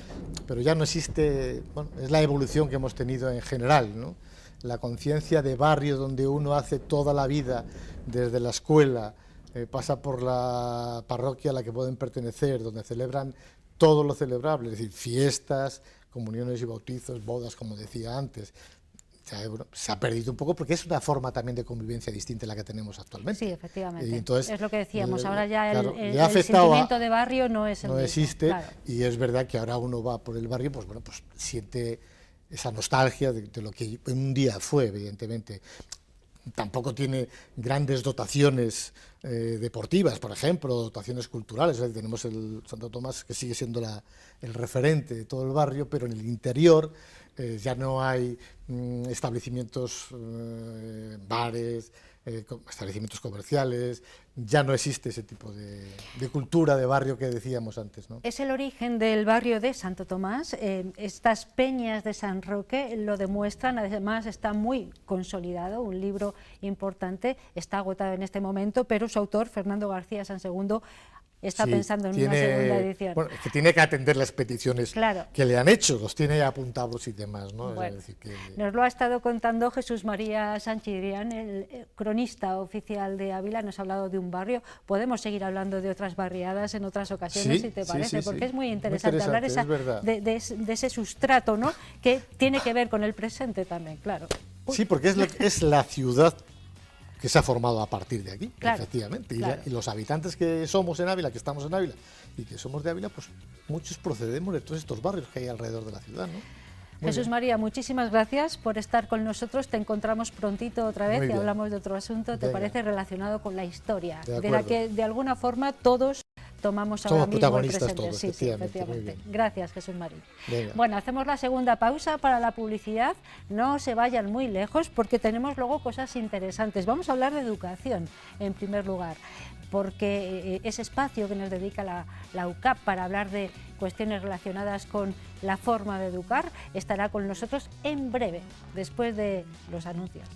pero ya no existe, bueno, es la evolución que hemos tenido en general, ¿no? La conciencia de barrio donde uno hace toda la vida, desde la escuela, pasa por la parroquia a la que pueden pertenecer, donde celebran todo lo celebrable, es decir, fiestas, comuniones y bautizos, bodas, como decía antes. Se ha perdido un poco porque es una forma también de convivencia distinta a la que tenemos actualmente. Sí, efectivamente. Y entonces, es lo que decíamos, ahora ya claro, el sentimiento de barrio no es el no mismo. Existe, claro. Y es verdad que ahora uno va por el barrio, pues bueno, pues siente esa nostalgia de lo que un día fue, evidentemente. Tampoco tiene grandes dotaciones deportivas, por ejemplo, dotaciones culturales. Tenemos el Santo Tomás, que sigue siendo el referente de todo el barrio, pero en el interior ya no hay establecimientos, bares, establecimientos comerciales, ya no existe ese tipo de cultura de barrio que decíamos antes, ¿no? Es el origen del barrio de Santo Tomás. Estas peñas de San Roque lo demuestran, además está muy consolidado, un libro importante, está agotado en este momento, pero su autor, Fernando García Sansegundo, está pensando en una segunda edición. Bueno, es que tiene que atender las peticiones que le han hecho, los tiene apuntados y demás, ¿no? Bueno, es decir, que... Nos lo ha estado contando Jesús María Sanchidrián, el cronista oficial de Ávila, nos ha hablado de un barrio. Podemos seguir hablando de otras barriadas en otras ocasiones, si te parece, porque es muy interesante hablar de ese sustrato, ¿no? Que tiene que ver con el presente también, claro. Sí, porque es la ciudad que se ha formado a partir de aquí, claro, efectivamente. Claro. Y los habitantes que somos en Ávila, que estamos en Ávila y que somos de Ávila, pues muchos procedemos de todos estos barrios que hay alrededor de la ciudad, ¿no? Jesús María, muchísimas gracias por estar con nosotros. Te encontramos prontito otra vez y hablamos de otro asunto, ¿te parece? Relacionado con la historia, de la que de alguna forma todos tomamos ahora mismo el presente. Todos, sí, efectivamente. Gracias, Jesús María. Venga. Bueno, hacemos la segunda pausa para la publicidad. No se vayan muy lejos porque tenemos luego cosas interesantes. Vamos a hablar de educación en primer lugar, porque ese espacio que nos dedica la UCAP para hablar de cuestiones relacionadas con la forma de educar estará con nosotros en breve, después de los anuncios.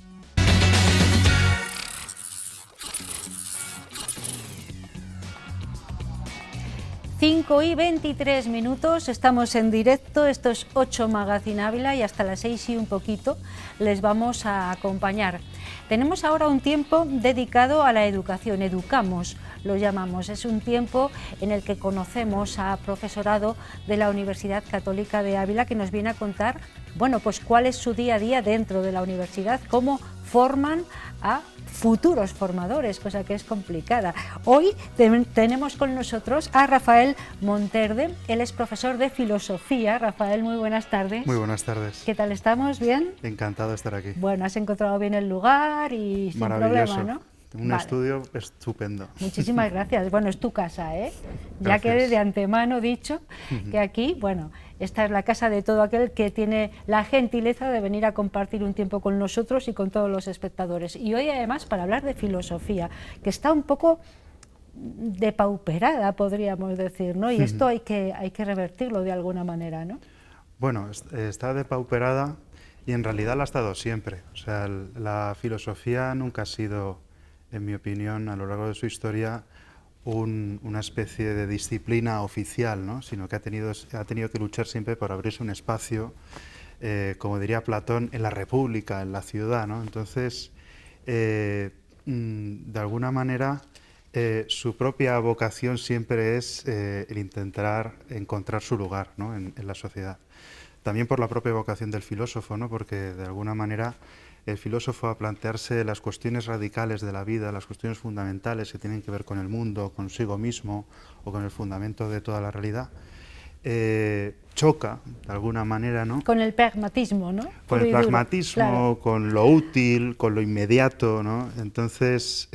5:23, estamos en directo, esto es 8 Magazine Ávila y hasta las 6 y un poquito les vamos a acompañar. Tenemos ahora un tiempo dedicado a la educación, educamos, lo llamamos, es un tiempo en el que conocemos a profesorado de la Universidad Católica de Ávila que nos viene a contar, bueno, pues cuál es su día a día dentro de la universidad, cómo forman a futuros formadores, cosa que es complicada. Hoy tenemos con nosotros a Rafael Monterde, él es profesor de filosofía. Rafael, muy buenas tardes. Muy buenas tardes. ¿Qué tal estamos? ¿Bien? Encantado de estar aquí. Bueno, has encontrado bien el lugar y sin problema, ¿no? Un estudio estupendo. Muchísimas gracias. Bueno, es tu casa, ¿eh? Ya Gracias. quede de antemano dicho que aquí, bueno, esta es la casa de todo aquel que tiene la gentileza de venir a compartir un tiempo con nosotros y con todos los espectadores. Y hoy además para hablar de filosofía, que está un poco depauperada, podríamos decir, ¿no? Y esto hay que revertirlo de alguna manera, ¿no? Bueno, está depauperada y en realidad la ha estado siempre. O sea, la filosofía nunca ha sido, en mi opinión, a lo largo de su historia, una especie de disciplina oficial, ¿no? Sino que ha tenido que luchar siempre por abrirse un espacio, como diría Platón, en la república, en la ciudad, ¿no? Entonces, de alguna manera, su propia vocación siempre es el intentar encontrar su lugar, ¿no? en la sociedad. También por la propia vocación del filósofo, ¿no? Porque de alguna manera el filósofo, a plantearse las cuestiones radicales de la vida, las cuestiones fundamentales que tienen que ver con el mundo, consigo mismo o con el fundamento de toda la realidad, choca de alguna manera, ¿no? Con el pragmatismo, ¿no? Con el pragmatismo, claro. Con lo útil, con lo inmediato, ¿no? Entonces,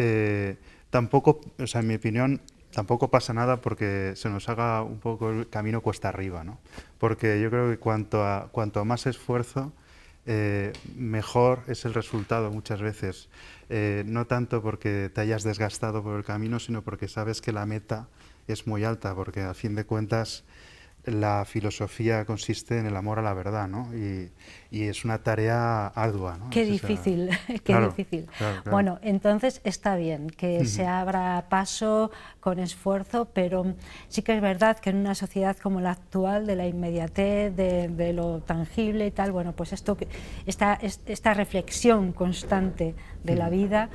tampoco, o sea, en mi opinión, tampoco pasa nada porque se nos haga un poco el camino cuesta arriba, ¿no? Porque yo creo que cuanto a más esfuerzo, mejor es el resultado muchas veces. No tanto porque te hayas desgastado por el camino, sino porque sabes que la meta es muy alta, porque a fin de cuentas la filosofía consiste en el amor a la verdad, ¿no? Y es una tarea ardua, ¿no? Qué difícil, qué difícil. Claro. Bueno, entonces está bien que se abra paso con esfuerzo, pero sí que es verdad que en una sociedad como la actual, de la inmediatez, de lo tangible y tal, bueno, pues esta reflexión constante de la vida,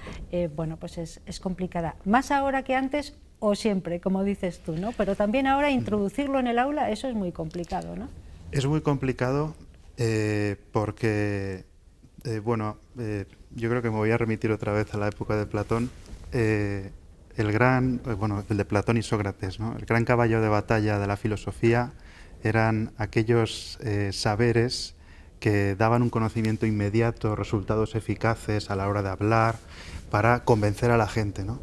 bueno, pues es complicada. Más ahora que antes, o siempre, como dices tú, ¿no? Pero también ahora introducirlo en el aula, eso es muy complicado, ¿no? Es muy complicado porque, bueno, yo creo que me voy a remitir otra vez a la época de Platón, el de Platón y Sócrates, ¿no? El gran caballo de batalla de la filosofía eran aquellos saberes que daban un conocimiento inmediato, resultados eficaces a la hora de hablar, para convencer a la gente, ¿no?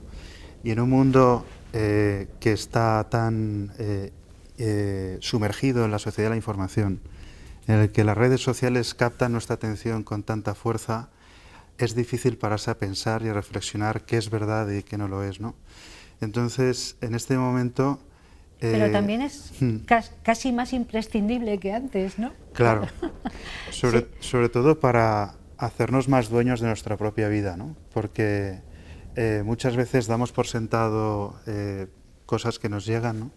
Y en un mundo que está tan sumergido en la sociedad de la información, en el que las redes sociales captan nuestra atención con tanta fuerza, es difícil pararse a pensar y a reflexionar qué es verdad y qué no lo es, ¿no? Entonces, en este momento... Pero también es casi más imprescindible que antes, ¿no? Claro, sobre todo para hacernos más dueños de nuestra propia vida, ¿no? Porque muchas veces damos por sentado cosas que nos llegan, ¿no?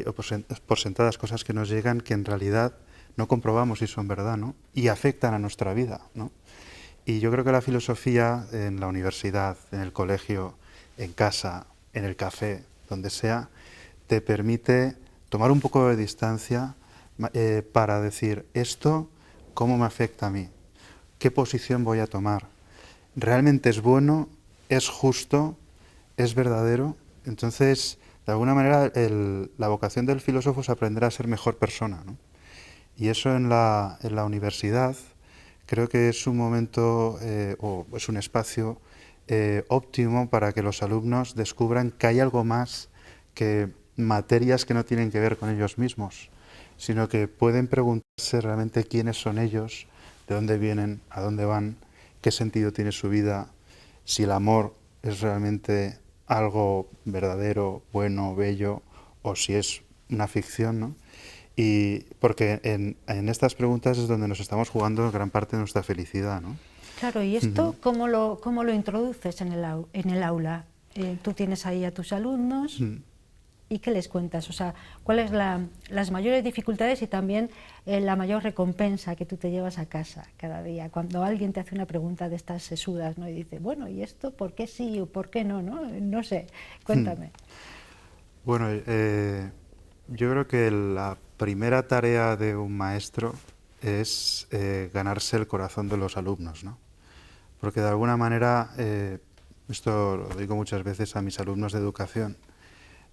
O por sentadas cosas que nos llegan que en realidad no comprobamos si son verdad, ¿no? Y afectan a nuestra vida, ¿no? Y yo creo que la filosofía en la universidad, en el colegio, en casa, en el café, donde sea, te permite tomar un poco de distancia para decir, esto, ¿cómo me afecta a mí? ¿Qué posición voy a tomar? ¿Realmente es bueno? ¿Es justo? ¿Es verdadero? Entonces, de alguna manera, la vocación del filósofo es aprender a ser mejor persona, ¿no? Y eso en la universidad creo que es un momento o es un espacio óptimo para que los alumnos descubran que hay algo más que materias que no tienen que ver con ellos mismos, sino que pueden preguntarse realmente quiénes son ellos, de dónde vienen, a dónde van, qué sentido tiene su vida, si el amor es realmente algo verdadero, bueno, bello, o si es una ficción, ¿no? Y porque en estas preguntas es donde nos estamos jugando gran parte de nuestra felicidad, ¿no? Claro, ¿y esto cómo lo introduces en el aula? Tú tienes ahí a tus alumnos. ¿Y qué les cuentas? O sea, ¿cuáles las mayores dificultades y también la mayor recompensa que tú te llevas a casa cada día? Cuando alguien te hace una pregunta de estas sesudas, ¿no? Y dice, bueno, ¿y esto por qué sí o por qué no? No sé, cuéntame. Bueno, yo creo que la primera tarea de un maestro es ganarse el corazón de los alumnos, ¿no? Porque de alguna manera, esto lo digo muchas veces a mis alumnos de educación,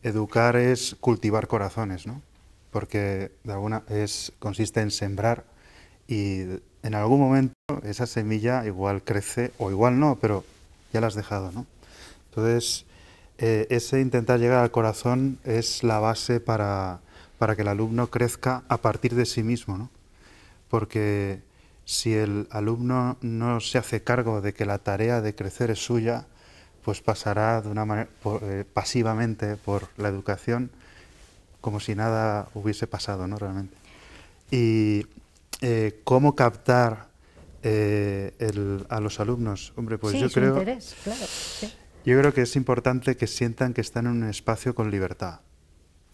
educar es cultivar corazones, ¿no? Porque consiste en sembrar y en algún momento esa semilla igual crece o igual no, pero ya la has dejado, ¿no? Entonces, ese intentar llegar al corazón es la base para que el alumno crezca a partir de sí mismo, ¿no? Porque si el alumno no se hace cargo de que la tarea de crecer es suya, pues pasará de una manera pasivamente por la educación como si nada hubiese pasado, ¿no? Realmente. Y cómo captar a los alumnos, hombre, pues Sí, yo su creo, interés, claro. Sí. yo creo que es importante que sientan que están en un espacio con libertad.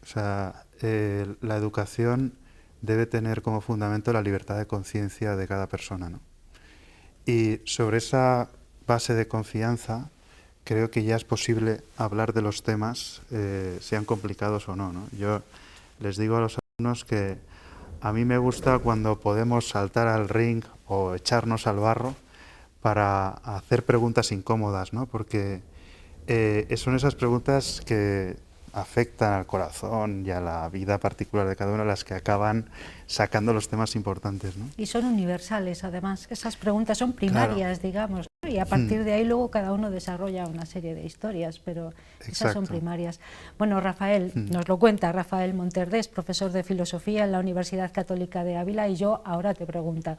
O sea, la educación debe tener como fundamento la libertad de conciencia de cada persona, ¿no? Y sobre esa base de confianza, creo que ya es posible hablar de los temas, sean complicados o no, ¿no? Yo les digo a los alumnos que a mí me gusta cuando podemos saltar al ring o echarnos al barro para hacer preguntas incómodas, ¿no? Porque son esas preguntas que afectan al corazón y a la vida particular de cada uno las que acaban sacando los temas importantes, ¿no? Y son universales, además. Esas preguntas son primarias, Claro. digamos, ¿no? Y a partir de ahí luego cada uno desarrolla una serie de historias, pero esas son Exacto. primarias. Bueno, Rafael, nos lo cuenta Rafael Monterdés, profesor de filosofía en la Universidad Católica de Ávila, y yo ahora te pregunto,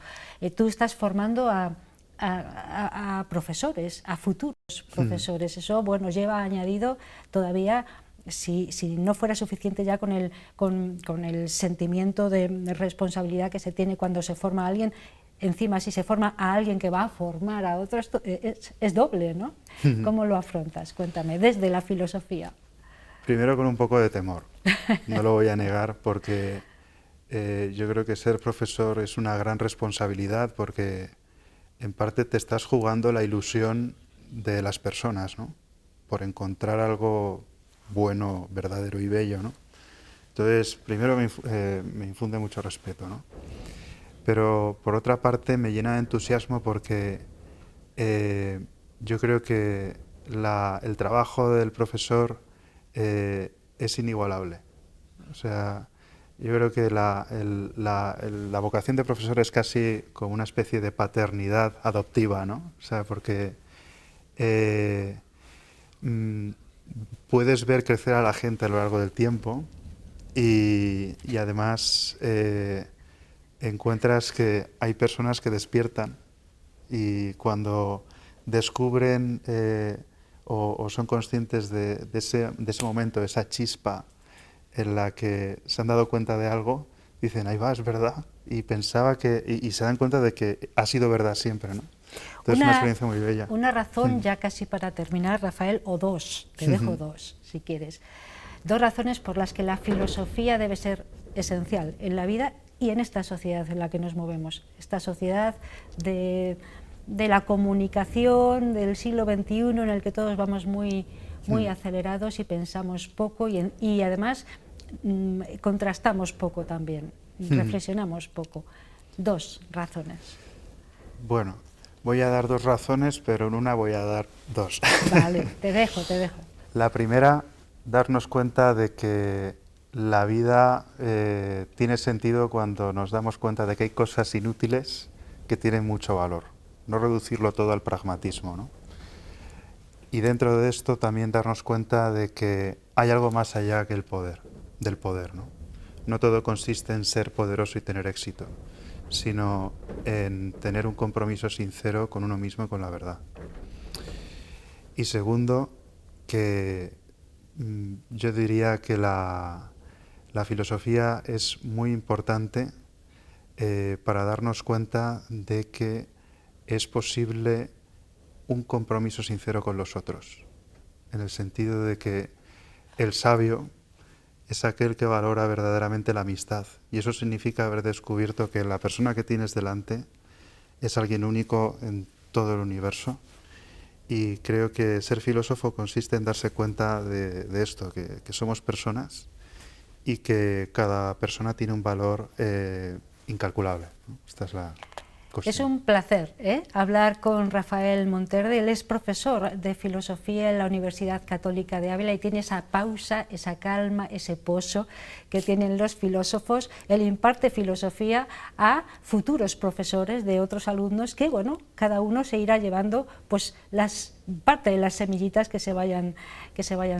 tú estás formando a profesores, a futuros profesores. Eso, bueno, lleva añadido todavía, si no fuera suficiente ya con el sentimiento de responsabilidad que se tiene cuando se forma a alguien, encima si se forma a alguien que va a formar a otro, esto es doble, ¿no? ¿Cómo lo afrontas? Cuéntame, desde la filosofía. Primero con un poco de temor, no lo voy a negar, porque yo creo que ser profesor es una gran responsabilidad, porque en parte te estás jugando la ilusión de las personas, ¿no? Por encontrar algo bueno, verdadero y bello, ¿no? Entonces, primero me infunde mucho respeto, ¿no? Pero por otra parte me llena de entusiasmo porque yo creo que el trabajo del profesor es inigualable. O sea, yo creo que la vocación de profesor es casi como una especie de paternidad adoptiva, ¿no? O sea, porque puedes ver crecer a la gente a lo largo del tiempo y además encuentras que hay personas que despiertan y cuando descubren o son conscientes de ese momento, esa chispa en la que se han dado cuenta de algo, dicen, ahí va, es verdad, y pensaba que, y se dan cuenta de que ha sido verdad siempre, ¿no? Entonces es una experiencia muy bella. Una razón, ya casi para terminar, Rafael, o dos, te dejo dos, si quieres. Dos razones por las que la filosofía debe ser esencial en la vida y en esta sociedad en la que nos movemos. Esta sociedad de la comunicación del siglo XXI, en el que todos vamos muy acelerados y pensamos poco y además contrastamos poco también, reflexionamos poco. Dos razones. Bueno, voy a dar dos razones, pero en una voy a dar dos. Vale, te dejo. La primera, darnos cuenta de que la vida tiene sentido cuando nos damos cuenta de que hay cosas inútiles que tienen mucho valor. No reducirlo todo al pragmatismo, ¿no? Y dentro de esto también darnos cuenta de que hay algo más allá que del poder, ¿no? No todo consiste en ser poderoso y tener éxito, sino en tener un compromiso sincero con uno mismo y con la verdad. Y segundo, que yo diría que la filosofía es muy importante para darnos cuenta de que es posible un compromiso sincero con los otros, en el sentido de que el sabio es aquel que valora verdaderamente la amistad. Y eso significa haber descubierto que la persona que tienes delante es alguien único en todo el universo. Y creo que ser filósofo consiste en darse cuenta de esto, que somos personas y que cada persona tiene un valor incalculable, ¿no? Esta es la cuestión. Es un placer hablar con Rafael Monterde. Él es profesor de filosofía en la Universidad Católica de Ávila y tiene esa pausa, esa calma, ese pozo que tienen los filósofos. Él imparte filosofía a futuros profesores de otros alumnos que, bueno, cada uno se irá llevando pues parte de las semillitas que se vayan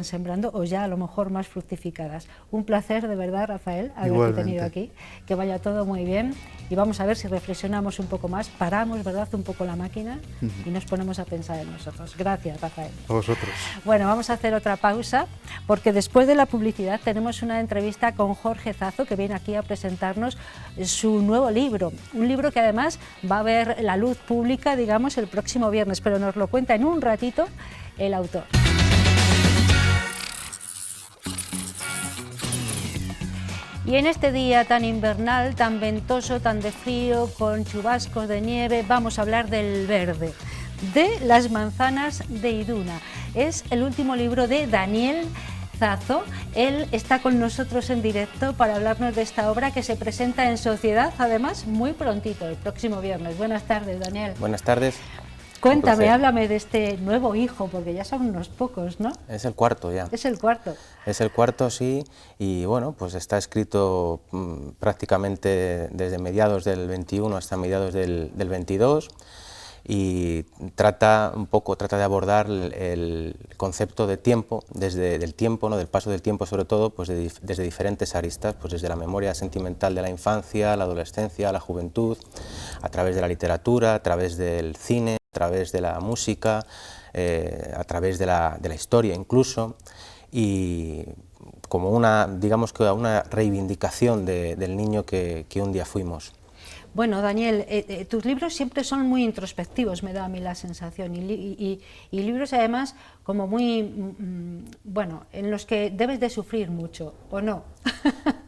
sembrando, o ya a lo mejor más fructificadas. Un placer de verdad, Rafael, haberte tenido aquí, que vaya todo muy bien y vamos a ver si reflexionamos un poco más, paramos, ¿verdad?, un poco la máquina y nos ponemos a pensar en nosotros. Gracias, Rafael. A vosotros. Bueno, vamos a hacer otra pausa porque después de la publicidad tenemos una entrevista con Jorge Zazo, que viene aquí a presentarnos su nuevo libro, un libro que además va a ver la luz pública, digamos, el próximo viernes, pero nos lo cuenta en un ratito el autor. Y en este día tan invernal, tan ventoso, tan de frío, con chubascos de nieve, vamos a hablar del verde, de Las manzanas de Iduna. Es el último libro de Daniel Zazo. Él está con nosotros en directo para hablarnos de esta obra que se presenta en Sociedad, además muy prontito, el próximo viernes. Buenas tardes, Daniel. Buenas tardes. Cuéntame, háblame de este nuevo hijo, porque ya son unos pocos, ¿no? Es el cuarto ya. Es el cuarto. Es el cuarto, sí, y bueno, pues está escrito prácticamente desde mediados del 21 hasta mediados del 22 y trata de abordar el concepto de tiempo, del tiempo, ¿no?, del paso del tiempo sobre todo, pues desde diferentes aristas, pues desde la memoria sentimental de la infancia, la adolescencia, la juventud, a través de la literatura, a través del cine, a través de la música, a través de la historia incluso, y como digamos que una reivindicación del niño que un día fuimos. Bueno, Daniel, tus libros siempre son muy introspectivos, me da a mí la sensación, y libros además como muy, bueno, en los que debes de sufrir mucho, ¿o no?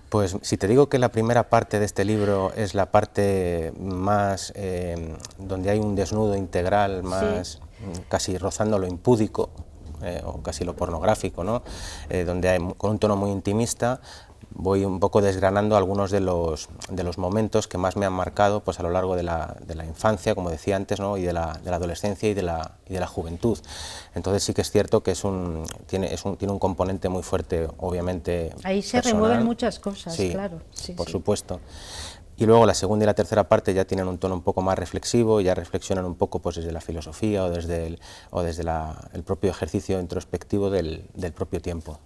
Pues si te digo que la primera parte de este libro es la parte más, donde hay un desnudo integral, más casi rozando lo impúdico, o casi lo pornográfico, ¿no?, donde hay, con un tono muy intimista, voy un poco desgranando algunos de los momentos que más me han marcado pues a lo largo de la infancia, como decía antes, ¿no?, y de la adolescencia y de la juventud. Entonces sí que es cierto que tiene un componente muy fuerte, obviamente. Ahí se personal. remueven muchas cosas, sí, claro. Sí, por supuesto. Y luego la segunda y la tercera parte ya tienen un tono un poco más reflexivo, ya reflexionan un poco pues desde la filosofía o desde el propio ejercicio introspectivo del propio tiempo.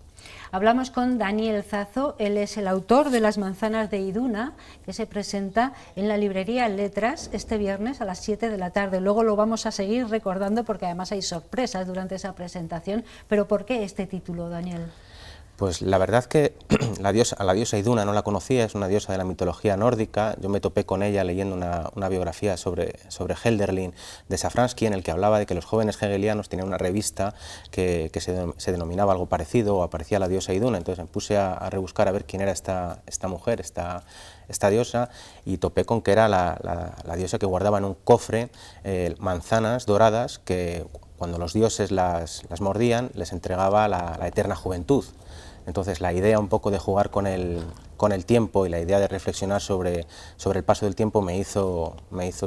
Hablamos con Daniel Zazo, él es el autor de Las manzanas de Iduna, que se presenta en la librería Letras este viernes a las 7 de la tarde. Luego lo vamos a seguir recordando porque además hay sorpresas durante esa presentación. ¿Pero por qué este título, Daniel? Pues la verdad que a la diosa Iduna no la conocía, es una diosa de la mitología nórdica. Yo me topé con ella leyendo una biografía sobre Hölderlin de Safransky, en el que hablaba de que los jóvenes hegelianos tenían una revista que se denominaba algo parecido, o aparecía la diosa Iduna. Entonces me puse a rebuscar a ver quién era esta mujer, esta diosa, y topé con que era la diosa que guardaba en un cofre manzanas doradas que cuando los dioses las mordían les entregaba la eterna juventud. Entonces la idea un poco de jugar con el tiempo y la idea de reflexionar sobre el paso del tiempo me hizo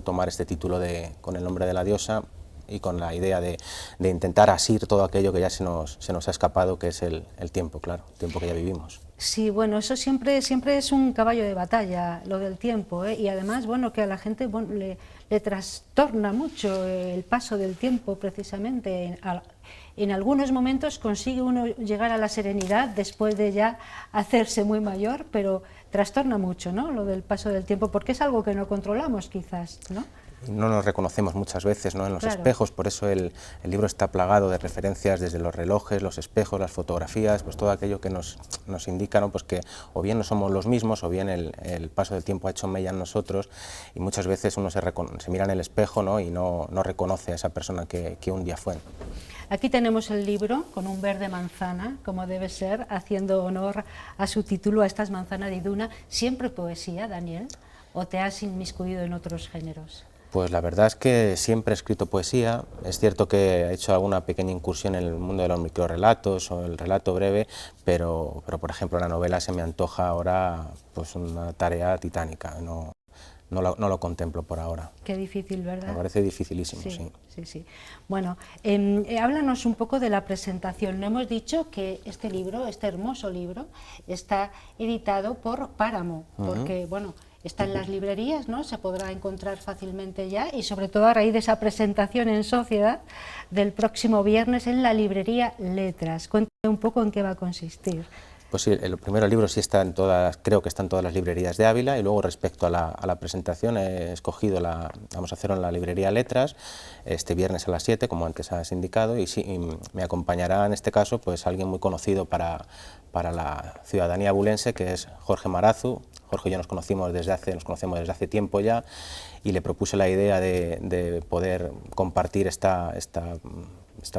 tomar este título con el nombre de la diosa y con la idea de intentar asir todo aquello que ya se nos ha escapado, que es el tiempo, claro, el tiempo que ya vivimos. Sí, bueno, eso siempre es un caballo de batalla, lo del tiempo, y además, bueno, que a la gente le trastorna mucho el paso del tiempo, precisamente. En algunos momentos consigue uno llegar a la serenidad después de ya hacerse muy mayor, pero trastorna mucho, ¿no?, lo del paso del tiempo, porque es algo que no controlamos quizás, ¿no? No nos reconocemos muchas veces, ¿no?, en los claro. espejos, por eso el libro está plagado de referencias desde los relojes, los espejos, las fotografías, pues todo aquello que nos indica, ¿no?, pues que o bien no somos los mismos o bien el paso del tiempo ha hecho mella en nosotros, y muchas veces uno se mira en el espejo, ¿no?, y no reconoce a esa persona que un día fue. Aquí tenemos el libro con un verde manzana, como debe ser, haciendo honor a su título, a estas manzanas de Iduna. ¿Siempre poesía, Daniel, o te has inmiscuido en otros géneros? Pues la verdad es que siempre he escrito poesía. Es cierto que he hecho alguna pequeña incursión en el mundo de los microrrelatos o el relato breve, pero por ejemplo la novela se me antoja ahora pues una tarea titánica. No lo contemplo por ahora. Qué difícil, ¿verdad? Me parece dificilísimo, sí. Sí. Bueno, háblanos un poco de la presentación. No hemos dicho que este libro, este hermoso libro, está editado por Páramo, porque, bueno, está en las librerías, ¿no? Se podrá encontrar fácilmente ya, y sobre todo a raíz de esa presentación en sociedad del próximo viernes en la librería Letras. Cuéntame un poco en qué va a consistir. Pues sí, el primero libro sí está en todas, creo que está en todas las librerías de Ávila, y luego respecto a la presentación he escogido, vamos a hacerlo en la librería Letras, este viernes a las 7, como antes has indicado, y sí, me acompañará en este caso pues alguien muy conocido para la ciudadanía abulense, que es Jorge Marazu. Jorge y yo nos conocemos desde hace tiempo ya, y le propuse la idea de poder compartir esta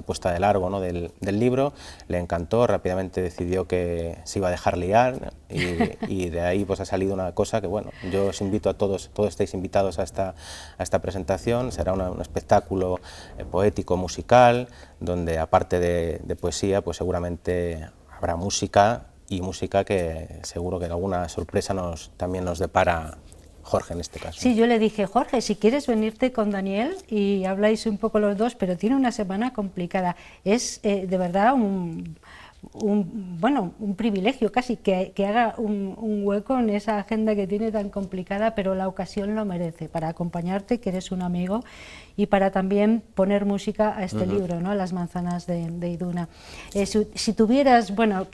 puesta de largo, ¿no? del libro. Le encantó, rápidamente decidió que se iba a dejar liar, y de ahí pues ha salido una cosa que, bueno, yo os invito a todos estáis invitados a esta presentación. Será un espectáculo poético, musical, donde aparte de poesía, pues seguramente habrá música, y música que seguro que alguna sorpresa también nos depara Jorge en este caso. Sí, yo le dije, Jorge, si quieres venirte con Daniel y habláis un poco los dos, pero tiene una semana complicada. Es de verdad un privilegio casi que haga un hueco en esa agenda que tiene tan complicada, pero la ocasión lo merece, para acompañarte, que eres un amigo, y para también poner música a este libro, ¿no? Las manzanas de Iduna. Si tuvieras, bueno,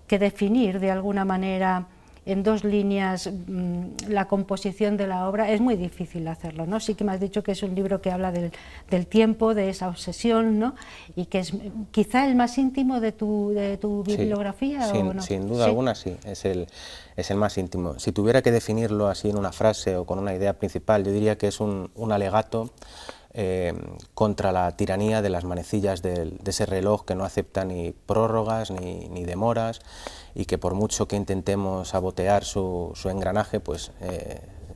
que definir de alguna manera en dos líneas la composición de la obra, es muy difícil hacerlo, ¿no? Sí que me has dicho que es un libro que habla del tiempo, de esa obsesión, ¿no? Y que es quizá el más íntimo de tu bibliografía, ¿o no? Sin duda alguna, sí, es el más íntimo. Si tuviera que definirlo así en una frase o con una idea principal, yo diría que es un alegato contra la tiranía de las manecillas de ese reloj que no acepta ni prórrogas ni demoras, y que por mucho que intentemos sabotear su engranaje, pues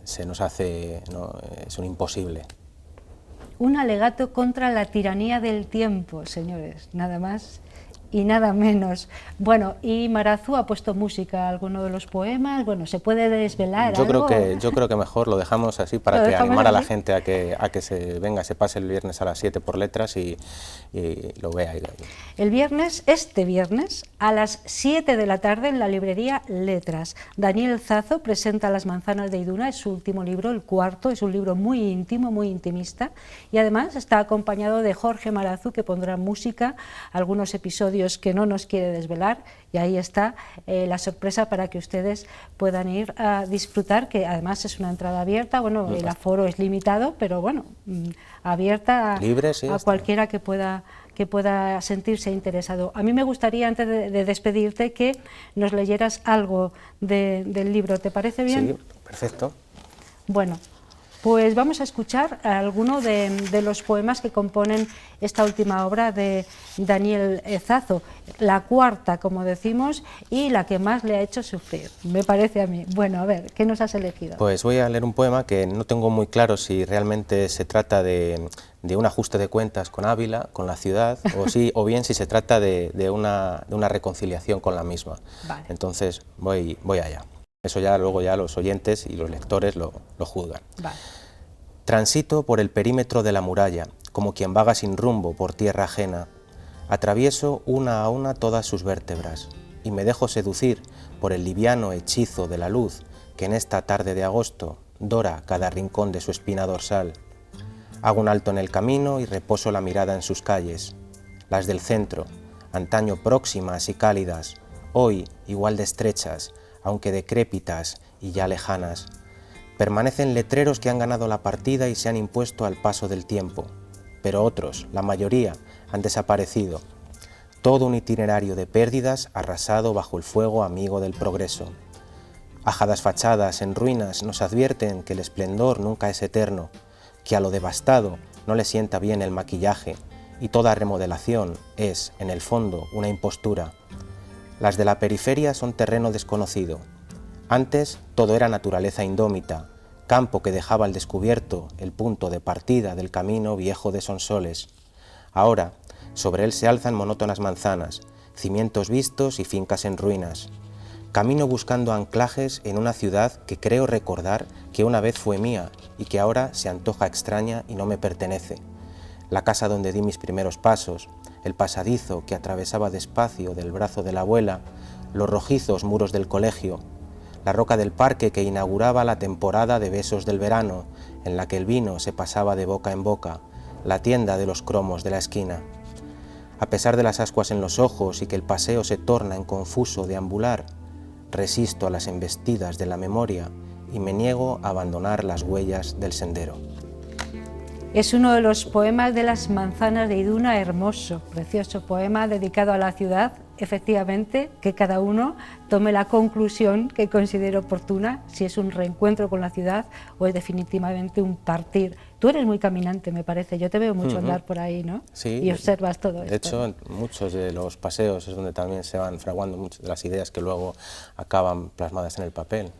se nos hace, ¿no? Es un imposible. Un alegato contra la tiranía del tiempo, señores, nada más y nada menos. Bueno, y Marazu ha puesto música a alguno de los poemas. Bueno, ¿se puede desvelar algo? Yo creo que mejor lo dejamos así, para que animar a la gente a que se pase el viernes a las 7 por Letras y lo vea. El viernes, este viernes, a las 7 de la tarde en la librería Letras. Daniel Zazo presenta Las manzanas de Iduna, es su último libro, el cuarto, es un libro muy íntimo, muy intimista, y además está acompañado de Jorge Marazu, que pondrá música, algunos episodios que no nos quiere desvelar, y ahí está la sorpresa para que ustedes puedan ir a disfrutar, que además es una entrada abierta. Bueno, el aforo es limitado, pero bueno, abierta libre, sí, a cualquiera que pueda sentirse interesado. A mí me gustaría, antes de despedirte, que nos leyeras algo del libro. ¿Te parece bien? Sí, perfecto. Bueno, pues vamos a escuchar alguno de los poemas que componen esta última obra de Daniel Zazo, la cuarta, como decimos, y la que más le ha hecho sufrir, me parece a mí. Bueno, a ver, ¿qué nos has elegido? Pues voy a leer un poema que no tengo muy claro si realmente se trata de un ajuste de cuentas con Ávila, con la ciudad, o bien si se trata de una reconciliación con la misma. Vale. Entonces voy allá. Eso ya luego ya los oyentes y los lectores lo juzgan. Vale. Transito por el perímetro de la muralla, como quien vaga sin rumbo por tierra ajena. Atravieso una a una todas sus vértebras y me dejo seducir por el liviano hechizo de la luz que en esta tarde de agosto dora cada rincón de su espina dorsal. Hago un alto en el camino y reposo la mirada en sus calles, las del centro, antaño próximas y cálidas, hoy igual de estrechas, aunque decrépitas y ya lejanas. Permanecen letreros que han ganado la partida y se han impuesto al paso del tiempo, pero otros, la mayoría, han desaparecido. Todo un itinerario de pérdidas arrasado bajo el fuego amigo del progreso. Ajadas fachadas en ruinas nos advierten que el esplendor nunca es eterno, que a lo devastado no le sienta bien el maquillaje y toda remodelación es, en el fondo, una impostura. Las de la periferia son terreno desconocido. Antes todo era naturaleza indómita, campo que dejaba al descubierto el punto de partida del camino viejo de Sonsoles. Ahora, sobre él se alzan monótonas manzanas, cimientos vistos y fincas en ruinas. Camino buscando anclajes en una ciudad que creo recordar que una vez fue mía y que ahora se antoja extraña y no me pertenece. La casa donde di mis primeros pasos, el pasadizo que atravesaba despacio del brazo de la abuela, los rojizos muros del colegio, la roca del parque que inauguraba la temporada de besos del verano, en la que el vino se pasaba de boca en boca, la tienda de los cromos de la esquina. A pesar de las ascuas en los ojos y que el paseo se torna en confuso deambular, resisto a las embestidas de la memoria y me niego a abandonar las huellas del sendero. Es uno de los poemas de las manzanas de Iduna, hermoso, precioso poema dedicado a la ciudad. Efectivamente, que cada uno tome la conclusión que considere oportuna, si es un reencuentro con la ciudad o es definitivamente un partir. Tú eres muy caminante, me parece, yo te veo mucho andar por ahí, ¿no? Sí. Y observas todo esto. De hecho, en muchos de los paseos es donde también se van fraguando muchas de las ideas que luego acaban plasmadas en el papel.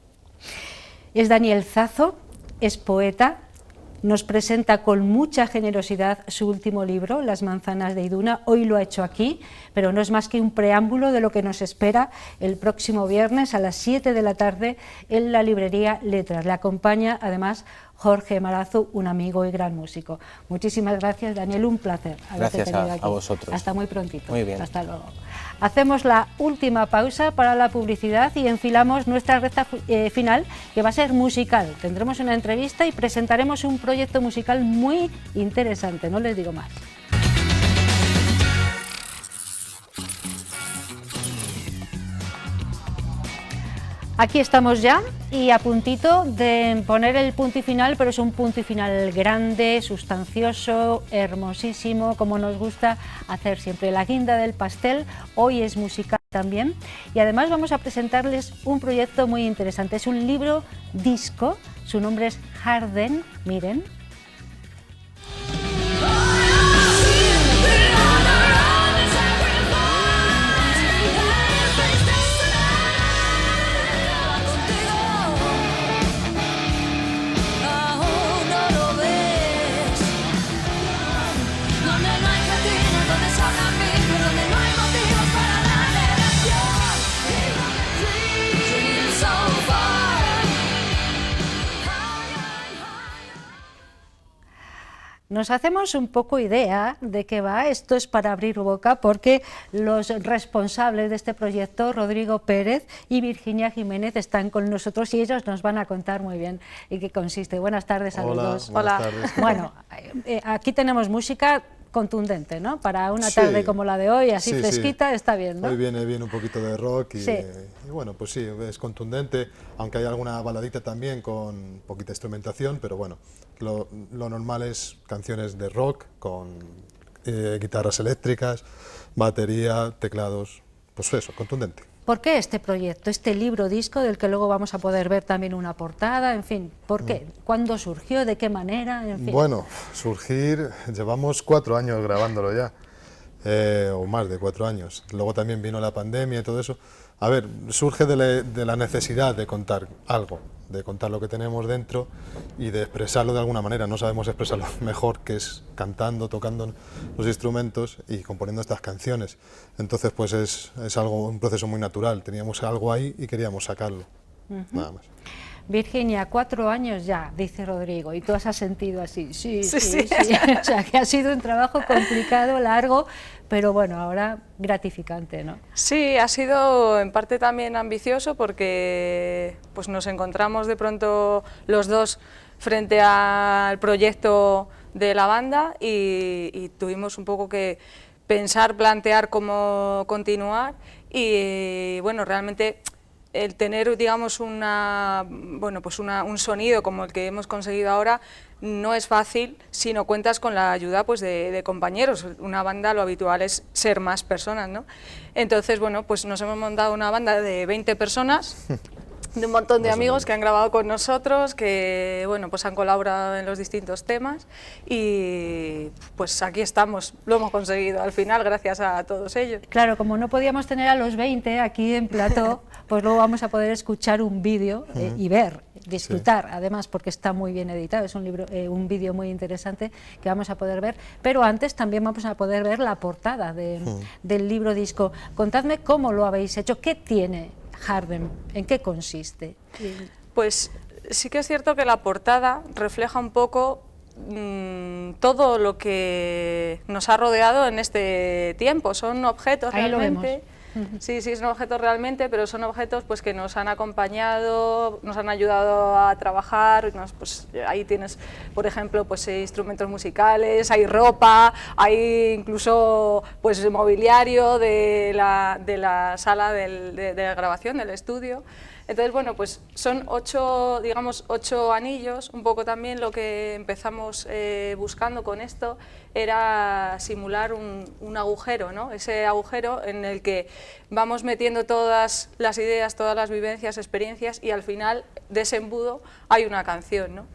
Es Daniel Zazo, es poeta. Nos presenta con mucha generosidad su último libro, Las manzanas de Iduna. Hoy lo ha hecho aquí, pero no es más que un preámbulo de lo que nos espera el próximo viernes a las 7 de la tarde en la librería Letras. Le acompaña además Jorge Marazo, un amigo y gran músico. Muchísimas gracias, Daniel, un placer haberte tenido aquí. A vosotros. Hasta muy prontito. Muy bien. Hasta luego. Hacemos la última pausa para la publicidad y enfilamos nuestra recta final, que va a ser musical. Tendremos una entrevista y presentaremos un proyecto musical muy interesante, no les digo más. Aquí estamos ya y a puntito de poner el punto y final, pero es un punto y final grande, sustancioso, hermosísimo, como nos gusta hacer siempre. La guinda del pastel, hoy es musical también, y además vamos a presentarles un proyecto muy interesante. Es un libro disco, su nombre es Harden, miren. Nos hacemos un poco idea de qué va, esto es para abrir boca, porque los responsables de este proyecto, Rodrigo Pérez y Virginia Jiménez, están con nosotros y ellos nos van a contar muy bien en qué consiste. Buenas tardes a los dos. Buenas tardes. Bueno, aquí tenemos música contundente, ¿no? Para una tarde como la de hoy, así fresquita, está bien, ¿no? Hoy viene bien un poquito de rock y bueno, pues sí, es contundente, aunque hay alguna baladita también con poquita instrumentación, pero bueno, lo normal es canciones de rock con guitarras eléctricas, batería, teclados, pues eso, contundente. ¿Por qué este proyecto, este libro disco del que luego vamos a poder ver también una portada, en fin, por qué? ¿Cuándo surgió? ¿De qué manera? En fin. Bueno, surgir, llevamos 4 años grabándolo ya, o más de 4 años. Luego también vino la pandemia y todo eso. A ver, surge de la necesidad de contar algo, de contar lo que tenemos dentro y de expresarlo de alguna manera. No sabemos expresarlo mejor que es cantando, tocando los instrumentos y componiendo estas canciones. Entonces pues es algo, un proceso muy natural. Teníamos algo ahí y queríamos sacarlo, nada más. Virginia, 4 años ya, dice Rodrigo, y tú has sentido así, sí. O sea, que ha sido un trabajo complicado, largo, pero bueno, ahora gratificante, ¿no? Sí, ha sido en parte también ambicioso porque pues nos encontramos de pronto los dos frente al proyecto de la banda y tuvimos un poco que pensar, plantear cómo continuar y bueno, realmente el tener, digamos, un sonido como el que hemos conseguido ahora no es fácil si no cuentas con la ayuda pues, de compañeros. Una banda lo habitual es ser más personas, ¿no? Entonces, bueno, pues nos hemos montado una banda de 20 personas, de un montón de amigos que han grabado con nosotros, que bueno, pues han colaborado en los distintos temas y pues aquí estamos, lo hemos conseguido al final gracias a todos ellos. Claro, como no podíamos tener a los 20 aquí en plató, pues luego vamos a poder escuchar un vídeo y ver, disfrutar, además, porque está muy bien editado, es un libro, un vídeo muy interesante que vamos a poder ver, pero antes también vamos a poder ver la portada del libro disco. Contadme cómo lo habéis hecho, qué tiene Hardem, en qué consiste. Pues sí que es cierto que la portada refleja un poco todo lo que nos ha rodeado en este tiempo. Son objetos Ahí realmente. Sí, son objetos realmente, pero son objetos pues que nos han acompañado, nos han ayudado a trabajar. Pues, ahí tienes, por ejemplo, pues instrumentos musicales, hay ropa, hay incluso pues mobiliario de la sala de la grabación, del estudio. Entonces, bueno, pues son 8, digamos, 8 anillos. Un poco también lo que empezamos buscando con esto era simular un agujero, ¿no? Ese agujero en el que vamos metiendo todas las ideas, todas las vivencias, experiencias, y al final de ese embudo hay una canción, ¿no?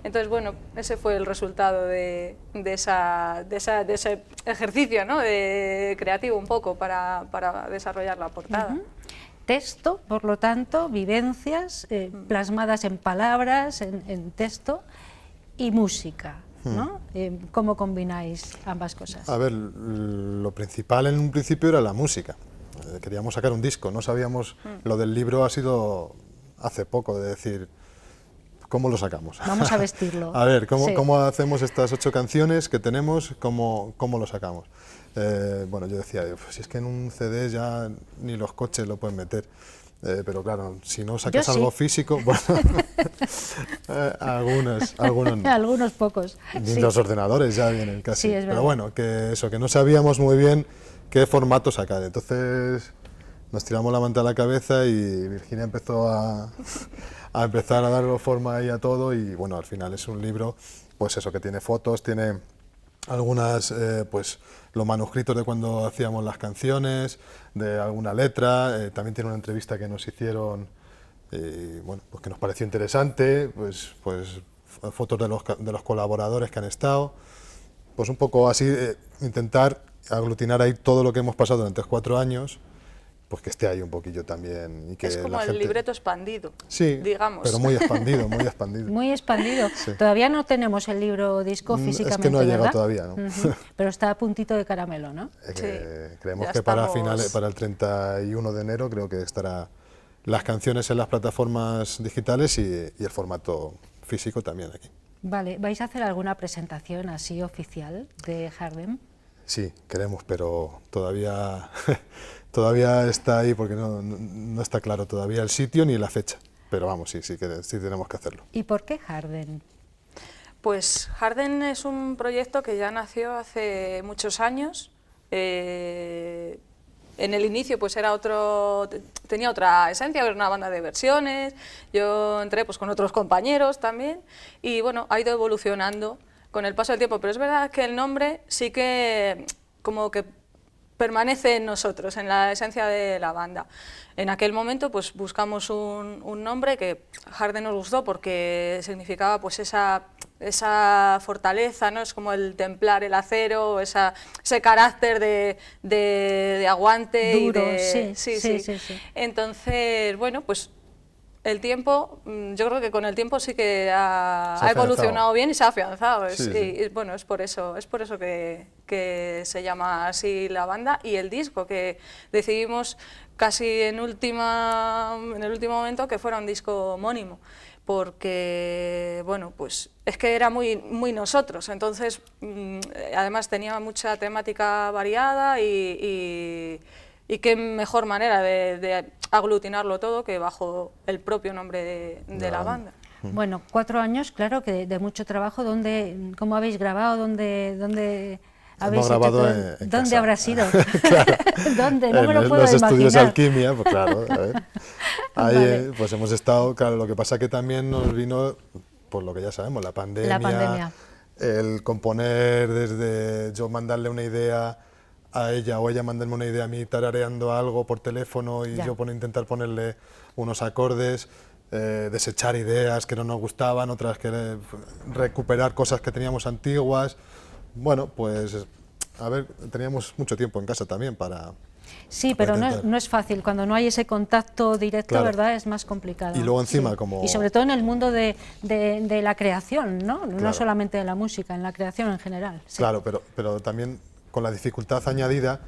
Entonces, bueno, ese fue el resultado de ese ejercicio, ¿no? Creativo un poco para desarrollar la portada. Texto, por lo tanto, vivencias plasmadas en palabras, en texto, y música, ¿no? ¿Cómo combináis ambas cosas? A ver, lo principal en un principio era la música. Queríamos sacar un disco, no sabíamos, lo del libro ha sido hace poco, de decir, ¿cómo lo sacamos? Vamos a vestirlo. A ver, Sí. ¿cómo hacemos estas 8 canciones que tenemos? ¿Cómo lo sacamos? Bueno, yo decía, pues, si es que en un CD ya ni los coches lo pueden meter. Pero claro, si no sacas Yo sí. algo físico, bueno, algunos no. Algunos pocos. Ni Sí. los ordenadores ya vienen casi. Sí, es verdad. Pero bueno, que no sabíamos muy bien qué formato sacar. Entonces nos tiramos la manta a la cabeza y Virginia empezó a empezar a darle forma ahí a todo, y bueno, al final es un libro, pues eso, que tiene fotos, tiene algunas, pues los manuscritos de cuando hacíamos las canciones, de alguna letra, también tiene una entrevista que nos hicieron, bueno, pues que nos pareció interesante, pues fotos de los colaboradores que han estado, pues un poco así, intentar aglutinar ahí todo lo que hemos pasado durante 4 años, pues que esté ahí un poquillo también. Y que Es como la el gente... libreto expandido, Sí, digamos. pero muy expandido, muy expandido. Muy expandido. Sí. Todavía no tenemos el libro disco físicamente, Es que no ha llegado ¿verdad? todavía, ¿no? Pero está a puntito de caramelo, ¿no? Creemos ya que estamos... para el 31 de enero creo que estará las canciones en las plataformas digitales y el formato físico también aquí. Vale, ¿vais a hacer alguna presentación así oficial de Hardem? Sí, queremos, pero todavía, todavía está ahí porque no está claro todavía el sitio ni la fecha. Pero vamos, sí tenemos que hacerlo. ¿Y por qué Hardem? Pues Hardem es un proyecto que ya nació hace muchos años. En el inicio pues tenía otra esencia, era una banda de versiones. Yo entré pues con otros compañeros también y bueno, ha ido evolucionando con el paso del tiempo, pero es verdad que el nombre sí que como que permanece en nosotros, en la esencia de la banda. En aquel momento pues buscamos un nombre que Hardem nos gustó porque significaba pues esa fortaleza, ¿no? Es como el templar el acero, ese carácter de aguante. Duro, y sí. Entonces, bueno, pues el tiempo, yo creo que con el tiempo sí que ha afianzado. evolucionado bien y se ha afianzado. Sí. Y, bueno, es por eso que se llama así la banda, y el disco que decidimos casi en el último momento que fuera un disco homónimo, porque bueno, pues es que era muy nosotros. Entonces además tenía mucha temática variada y qué mejor manera de aglutinarlo todo que bajo el propio nombre de la banda. Bueno, 4 años, claro, que de mucho trabajo. ¿Cómo habéis grabado? ¿Dónde habéis hecho grabado todo? en ¿Dónde casa. habrá sido? Claro. ¿Dónde? No me lo En puedo los estudios imaginar. Alquimia, pues claro, a ver. Ahí Vale. pues hemos estado, claro, lo que pasa que también nos vino, por lo que ya sabemos, la pandemia, el componer desde yo mandarle una idea a ella o ella mandarme una idea a mí tarareando algo por teléfono y Ya. yo intentar ponerle unos acordes, desechar ideas que no nos gustaban, otras que recuperar cosas que teníamos antiguas. Bueno, pues, a ver, teníamos mucho tiempo en casa también para... Sí, pero intentar. no es fácil. Cuando no hay ese contacto directo, Claro. ¿verdad? Es más complicado. Y luego encima, Sí. como... Y sobre todo en el mundo de la creación, ¿no? No Claro. solamente de la música, en la creación en general. Sí. Claro, pero también con la dificultad añadida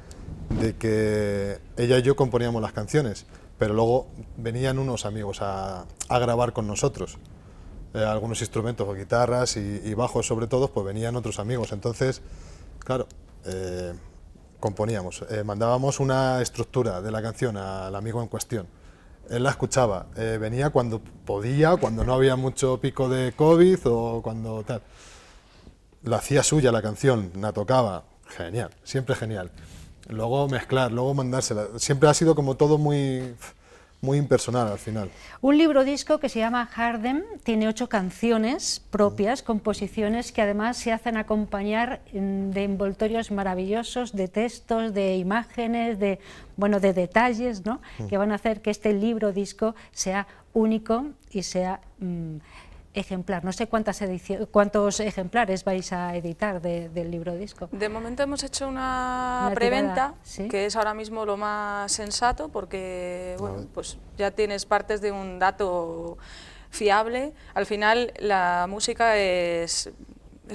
de que ella y yo componíamos las canciones, pero luego venían unos amigos a grabar con nosotros. Algunos instrumentos, o guitarras y bajos sobre todo, pues venían otros amigos. Entonces, claro, componíamos, mandábamos una estructura de la canción al amigo en cuestión. Él la escuchaba, venía cuando podía, cuando no había mucho pico de COVID o cuando tal. La hacía suya la canción, la tocaba, genial, siempre genial. Luego mezclar, luego mandársela, siempre ha sido como todo muy impersonal al final. Un libro disco que se llama Harden, tiene 8 canciones propias, composiciones que además se hacen acompañar de envoltorios maravillosos, de textos, de imágenes, de detalles, ¿no? Que van a hacer que este libro disco sea único y sea ejemplar. No sé cuántos ejemplares vais a editar del libro disco. De momento hemos hecho una Una preventa, tirada, ¿sí? que es ahora mismo lo más sensato, porque bueno, pues ya tienes partes de un dato fiable. Al final la música es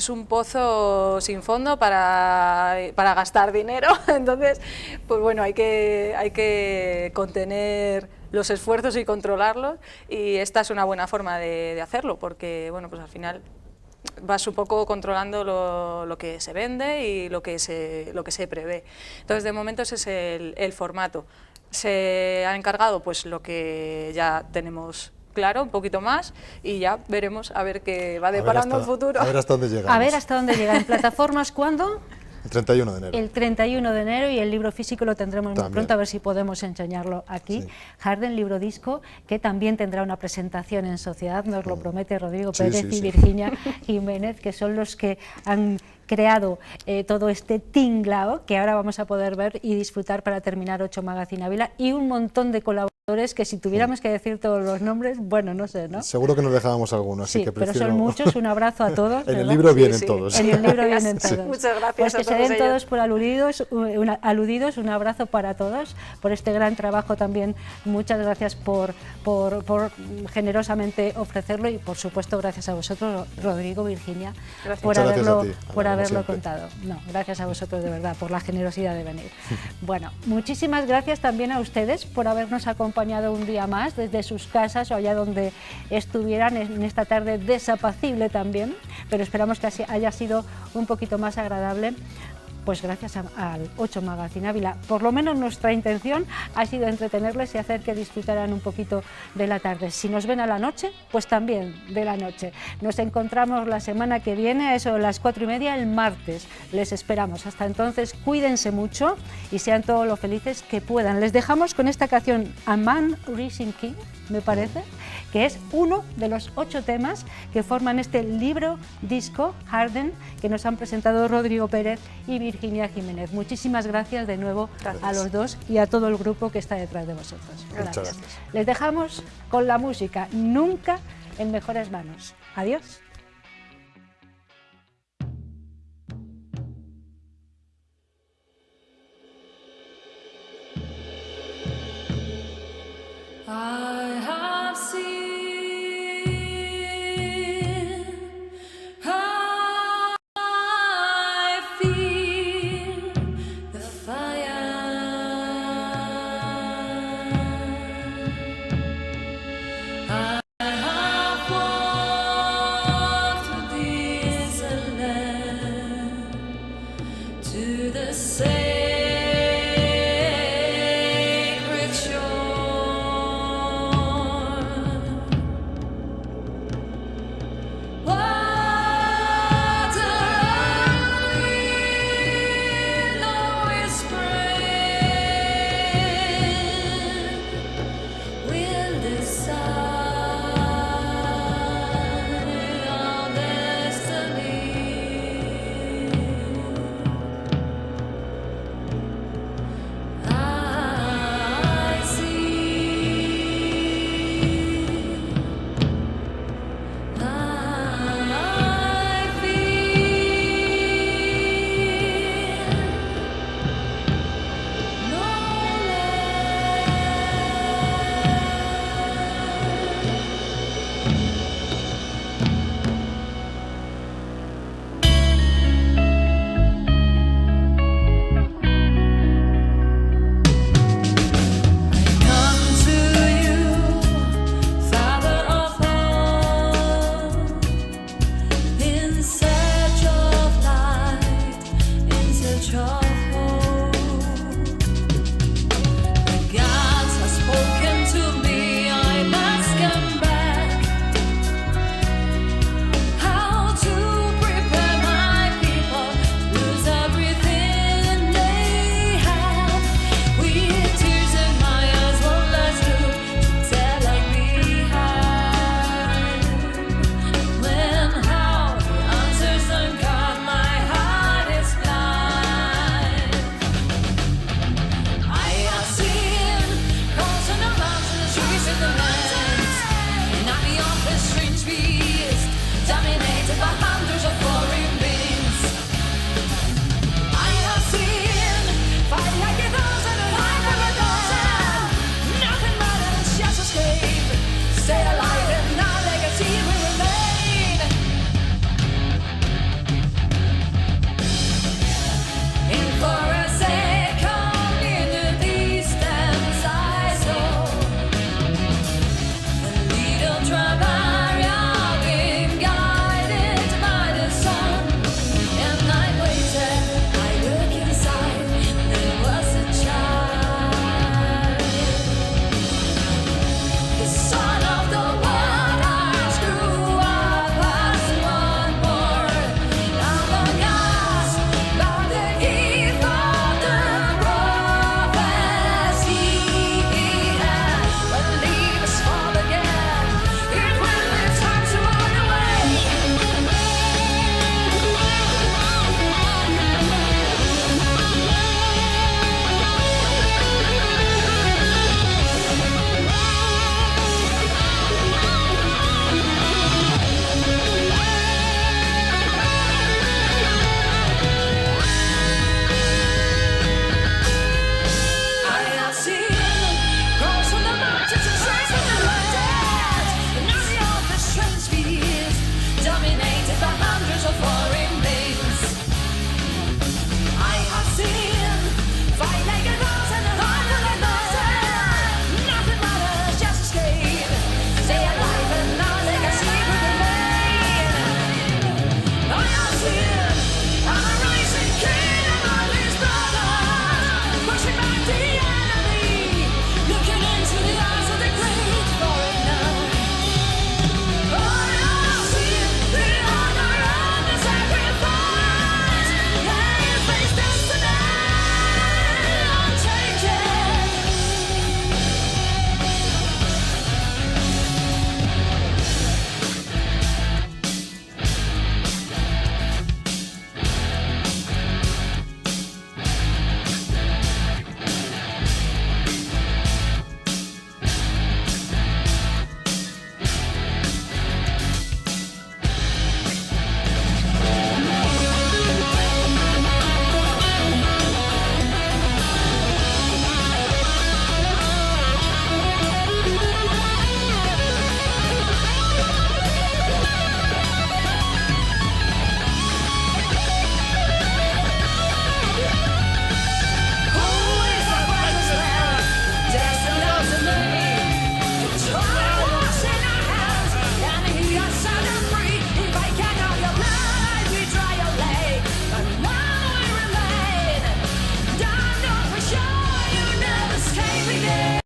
un pozo sin fondo para gastar dinero, entonces pues bueno, hay que contener los esfuerzos y controlarlos, y esta es una buena forma de hacerlo, porque bueno, pues al final vas un poco controlando lo que se vende y lo que se prevé. Entonces, de momento ese es el formato. Se ha encargado pues lo que ya tenemos claro, un poquito más, y ya veremos a ver qué va deparando el futuro. A ver hasta dónde llegamos. A ver hasta dónde llega. ¿En plataformas cuándo? El 31 de enero. El 31 de enero, y el libro físico lo tendremos muy También. pronto, a ver si podemos enseñarlo aquí. Sí. Harden, libro disco, que también tendrá una presentación en sociedad, nos lo promete Rodrigo Sí, Pérez sí, y sí. Virginia Jiménez, que son los que han creado todo este tinglao que ahora vamos a poder ver y disfrutar para terminar 8 Magazine Ávila, y un montón de colaboradores que, si tuviéramos que decir todos los nombres, bueno, no sé, ¿no? Seguro que nos dejábamos alguno, así Sí, que pero prefiero... son muchos. Un abrazo a todos. En el ¿verdad? libro Sí, vienen sí. todos. En el libro vienen todos. Muchas gracias Pues que a se todos den ellos. todos por aludidos, un abrazo para todos por este gran trabajo también. Muchas gracias por generosamente ofrecerlo, y por supuesto gracias a vosotros, Rodrigo, Virginia, Gracias. por Muchas gracias haberlo, a ti, Ana, por como haberlo siempre. contado. No, gracias a vosotros de verdad por la generosidad de venir. Bueno, muchísimas gracias también a ustedes por habernos acompañado un día más desde sus casas o allá donde estuvieran en esta tarde desapacible también, pero esperamos que así haya sido un poquito más agradable. Pues gracias al 8 Magazine Ávila, por lo menos nuestra intención ha sido entretenerles y hacer que disfrutaran un poquito de la tarde. Si nos ven a la noche, pues también de la noche. Nos encontramos la semana que viene, a eso de las 4:30, el martes. Les esperamos. Hasta entonces, cuídense mucho y sean todos lo felices que puedan. Les dejamos con esta canción, A Man Rising King, me parece, que es uno de los 8 temas que forman este libro disco Harden, que nos han presentado Rodrigo Pérez y Virginia Jiménez. Muchísimas gracias de nuevo a los dos y a todo el grupo que está detrás de vosotros. Gracias. Les dejamos con la música, nunca en mejores manos. Adiós. I have seen, I feel the fire. I have walked through this land to the sacred shore. Water and always spread will decide our destiny. search of hope. The gods have spoken to me, I must come back. How to prepare my people to lose everything they have. With tears in my eyes, one last look to tell I behind. When how the answers don't come, my heart is blind. I have seen crossing the mountains, trees in the lands, and army of the strange beast, dominated by hundreds of foreign beings. I have seen fight like a thousand and fight like a thousand. Nothing matters, just escape. Stay alive and our legacy will remain. And for a second in the distance I saw a little Travaria being guided by the sun. And I waited, I looked inside, there was a child. The son of the waters grew up as one born among us by the gift of the prophecy. When leaves fall again, it will be time to run away. I have seen crossing the mountains and chasing the dead, an army of the strange beast, dominated by hundreds of foreign beings. I have seen fight like a thousand and fight like a thousand. Nothing matters, just escape. Stay alive and our legacy will remain. I have seen a rising king and all his brothers, pushing back the enemy, looking into the eyes of the great foreigner. I have seen the honor and the sacrifice, they face destiny unchanging. Who is the precious lamb, destined ultimately to try what's in our hands? And he has set us free. If I can have your blood, we dry your lake, but now we remain. Don't know for sure you never escape again.